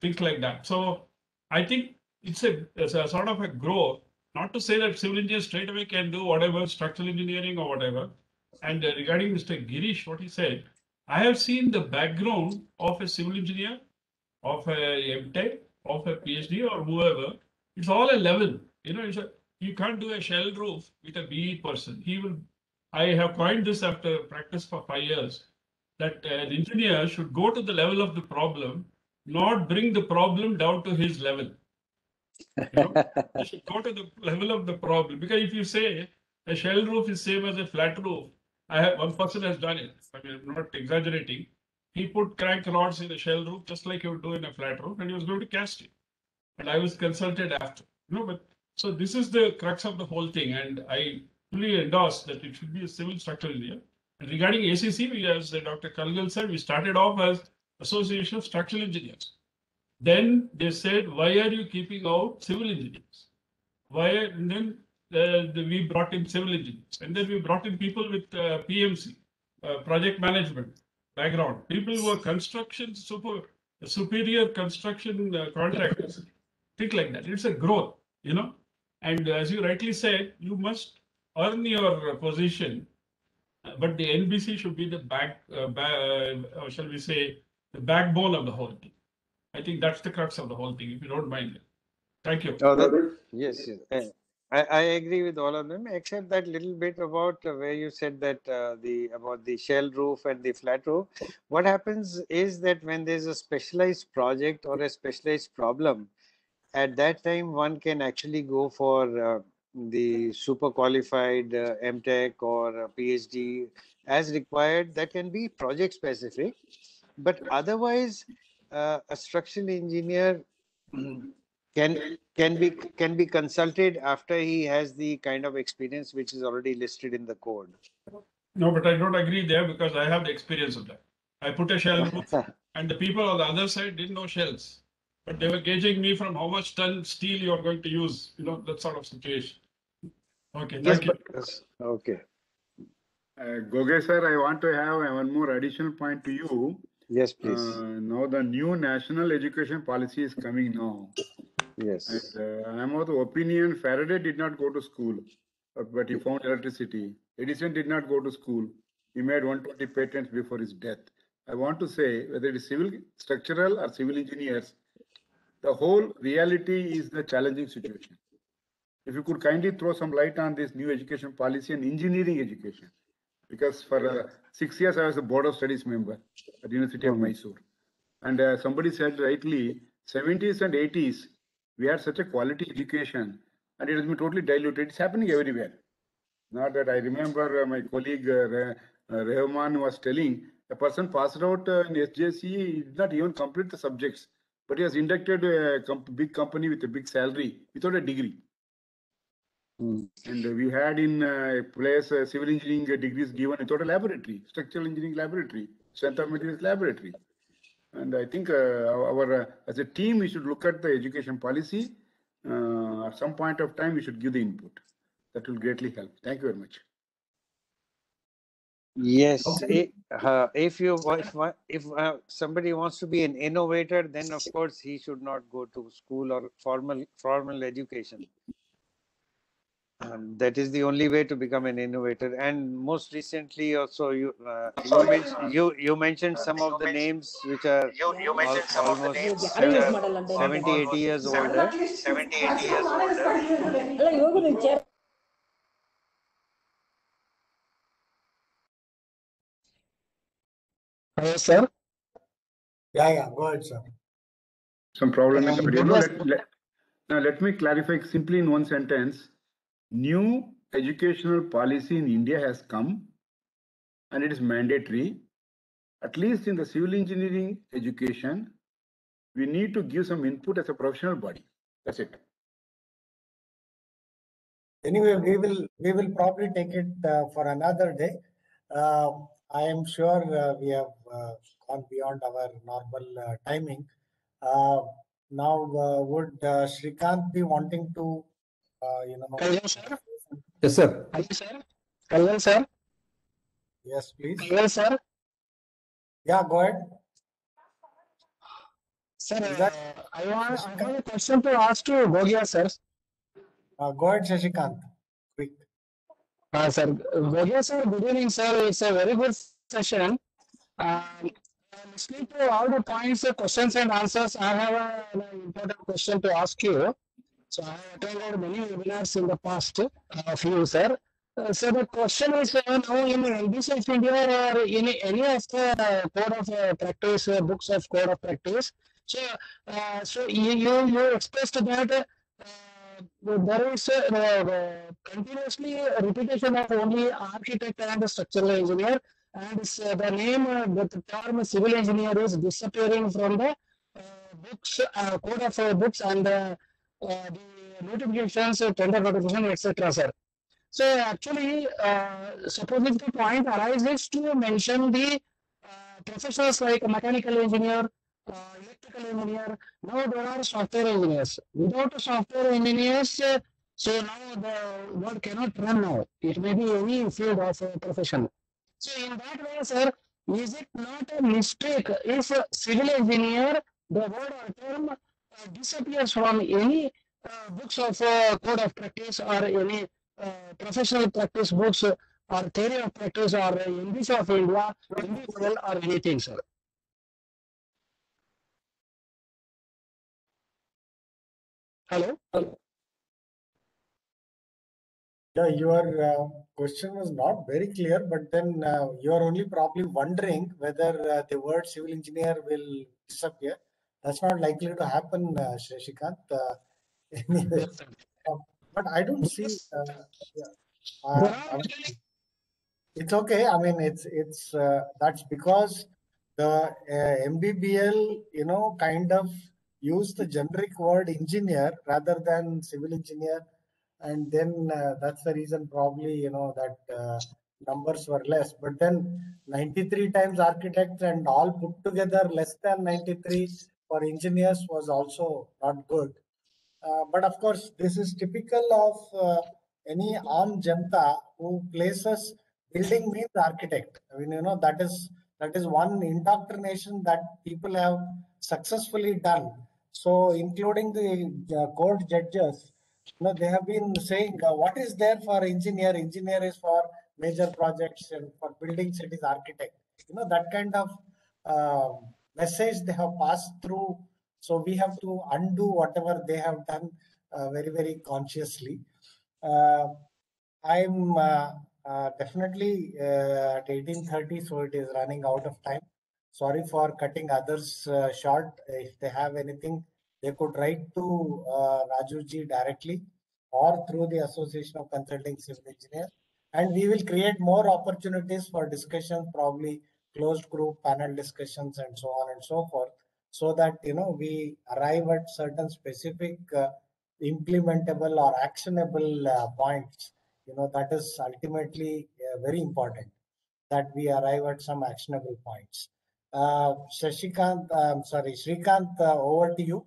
things like that. So I think it's a sort of a growth, not to say that civil engineers straight away can do whatever, structural engineering or whatever, And regarding Mr. Girish, what he said, I have seen the background of a civil engineer, of a MTech, of a PhD or whoever. It's all a level. You know, you can't do a shell roof with a BE person. I have coined this after practice for 5 years, that an engineer should go to the level of the problem, not bring the problem down to his level. You know, you should go to the level of the problem, because if you say a shell roof is same as a flat roof, one person has done it. I mean, I'm not exaggerating. He put crank rods in the shell roof just like you would do in a flat roof, and he was going to cast it. And I was consulted after. But so this is the crux of the whole thing, and I fully endorse that it should be a civil structural engineer. And regarding ACC, as Dr. Kalgal said, we started off as Association of Structural Engineers. Then they said, why are you keeping out civil engineers? And then we brought in civil engineers. And then we brought in people with PMC, project management background. People who are construction, superior construction contractors. Think like that. It's a growth, And as you rightly said, you must earn your position. But the NBC should be the shall we say, the backbone of the whole thing. I think that's the crux of the whole thing, if you don't mind. Thank you. Yes. I agree with all of them, except that little bit about where you said that about the shell roof and the flat roof. What happens is that when there's a specialized project or a specialized problem, at that time one can actually go for the super qualified MTech or PhD as required. That can be project specific, but otherwise a structural engineer can be consulted after he has the kind of experience which is already listed in the code. No, but I don't agree there, because I have the experience of that. I put a shell roof and the people on the other side didn't know shells, but they were gauging me from how much ton steel you're going to use, that sort of situation. Okay, thank you. Okay. Goge sir, I want to have one more additional point to you. Yes, please. Now the new national education policy is coming now. Yes. And I'm of the opinion Faraday did not go to school, but he found electricity. Edison did not go to school. He made 120 patents before his death. I want to say, whether it is civil, structural or civil engineers, the whole reality is the challenging situation. If you could kindly throw some light on this new education policy and engineering education. Because for 6 years, I was a board of studies member at the University of Mysore. And somebody said rightly, 70s and 80s, we had such a quality education and it has been totally diluted. It's happening everywhere. Not that I remember my colleague Rehman was telling, a person passed out in SJC, he did not even complete the subjects, but he was inducted to a big company with a big salary without a degree. And we had in place civil engineering degrees given without a laboratory, structural engineering laboratory, strength of materials laboratory. And I think as a team, we should look at the education policy. At some point of time, we should give the input. That will greatly help. Thank you very much. Yes. Okay. If somebody wants to be an innovator, then of course he should not go to school or formal education. That is the only way to become an innovator. And most recently, also you mentioned some of the names which are almost 70, 80 years older. Hello, sir. Yeah, go ahead, sir. Some problem with the video. Now, let me clarify simply in one sentence. New educational policy in India has come and it is mandatory. At least in the civil engineering education, we need to give some input as a professional body. That's it. Anyway, we will probably take it for another day. I am sure we have gone beyond our normal timing. Now, would Shrikant be wanting to, Hello, sir. Yes, sir. Hello, sir. Hello, sir. Yes, please. Hello, sir. Yeah, go ahead. Sir, I have a question to ask to Gogia, sir. Go ahead, Shashikant. Quick. Sir, Gogia sir, good evening, sir. It's a very good session. Listening to all the points, questions, and answers, I have an important question to ask you. So, I have attended many webinars in the past of you, sir. So, the question is now in NBC of India or in any of the code of practice, books of code of practice. So, you expressed that. There is continuously repetition of only architect and structural engineer, and the name, the term civil engineer is disappearing from the books, code of books and the notifications, tender notification, etc. Sir. So actually, supposing the point arises to mention the professionals like mechanical engineer, electrical engineer. Now there are software engineers. Without software engineers, so now the world cannot run now. It may be any field of profession. So in that way, sir, is it not a mistake if civil engineer, the word or term disappears from any books of code of practice or any professional practice books or theory of practice or English of India, individual or anything, sir? Hello? Yeah, your question was not very clear, but then you are only probably wondering whether the word civil engineer will disappear. That's not likely to happen, Shashikant. Anyway, but I don't see. It's okay. I mean, it's that's because the MBBL, kind of use the generic word engineer rather than civil engineer, and then that's the reason probably that numbers were less. But then 93 times architects and all put together less than 93 for engineers was also not good. But of course, this is typical of any Aam Janata who places building means architect. I mean, that is one indoctrination that people have successfully done. So, including the court judges, they have been saying, what is there for engineer? Engineer is for major projects, and for buildings it is architect. That kind of message they have passed through. So we have to undo whatever they have done very, very consciously. I'm definitely at 18:30, so it is running out of time. Sorry for cutting others short. If they have anything, they could write to Rajuji directly or through the Association of Consulting Civil Engineers. And we will create more opportunities for discussion, probably closed group panel discussions and so on and so forth, so that we arrive at certain specific implementable or actionable points. That is ultimately very important, that we arrive at some actionable points. Shashikant, Shrikant, over to you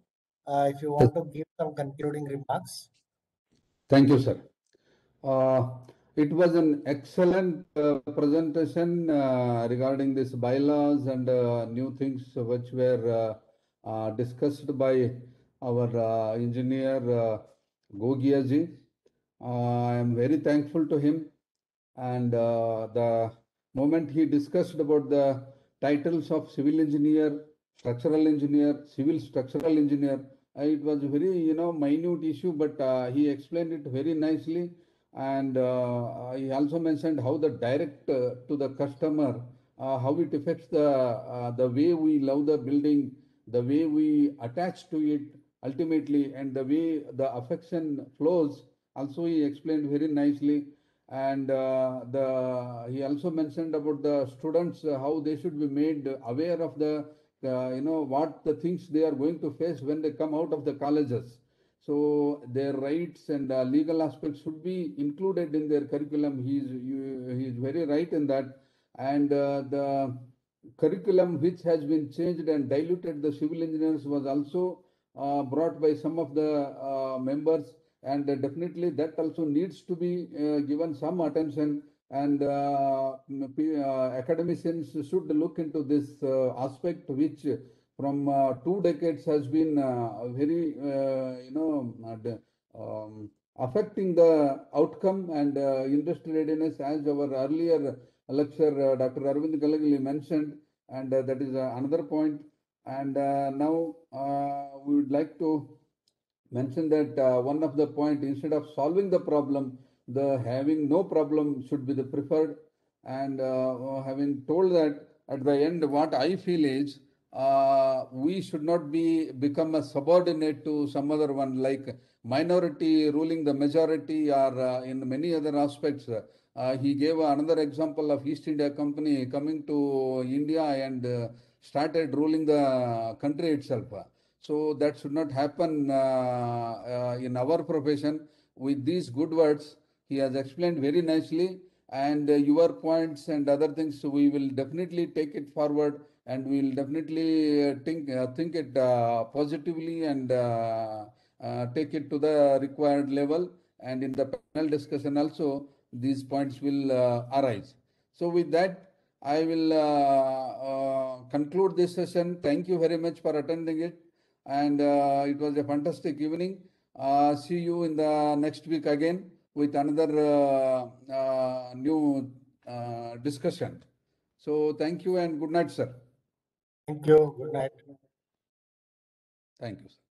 if you want to give some concluding remarks. Thank you, sir. It was an excellent presentation regarding these bylaws and new things which were discussed by our engineer Gogia ji. I am very thankful to him, and the moment he discussed about the titles of civil engineer, structural engineer, civil structural engineer, it was a very minute issue, but he explained it very nicely. And he also mentioned how the direct to the customer, how it affects the way we love the building, the way we attach to it ultimately, and the way the affection flows. Also, he explained very nicely. And he also mentioned about the students, how they should be made aware of the what the things they are going to face when they come out of the colleges. So their rights and legal aspects should be included in their curriculum. He is very right in that. And the curriculum which has been changed and diluted the civil engineers was also brought by some of the members. And definitely that also needs to be given some attention, and academicians should look into this aspect, which from 2 decades has been very affecting the outcome and industry readiness, as our earlier lecturer, Dr. Arvind Galagili mentioned, and that is another point. And now we would like to mention that one of the point, instead of solving the problem, the having no problem should be the preferred. And having told that, at the end, what I feel is we should not become a subordinate to some other one, like minority ruling the majority, or in many other aspects. He gave another example of East India Company coming to India and started ruling the country itself. So that should not happen in our profession. With these good words, he has explained very nicely, and your points and other things, we will definitely take it forward, and we will definitely think it positively, and take it to the required level. And in the panel discussion also, these points will arise. So with that, I will conclude this session. Thank you very much for attending it. And it was a fantastic evening. See you in the next week again with another new discussion. So thank you and good night, sir. Thank you. Good night. Thank you, sir.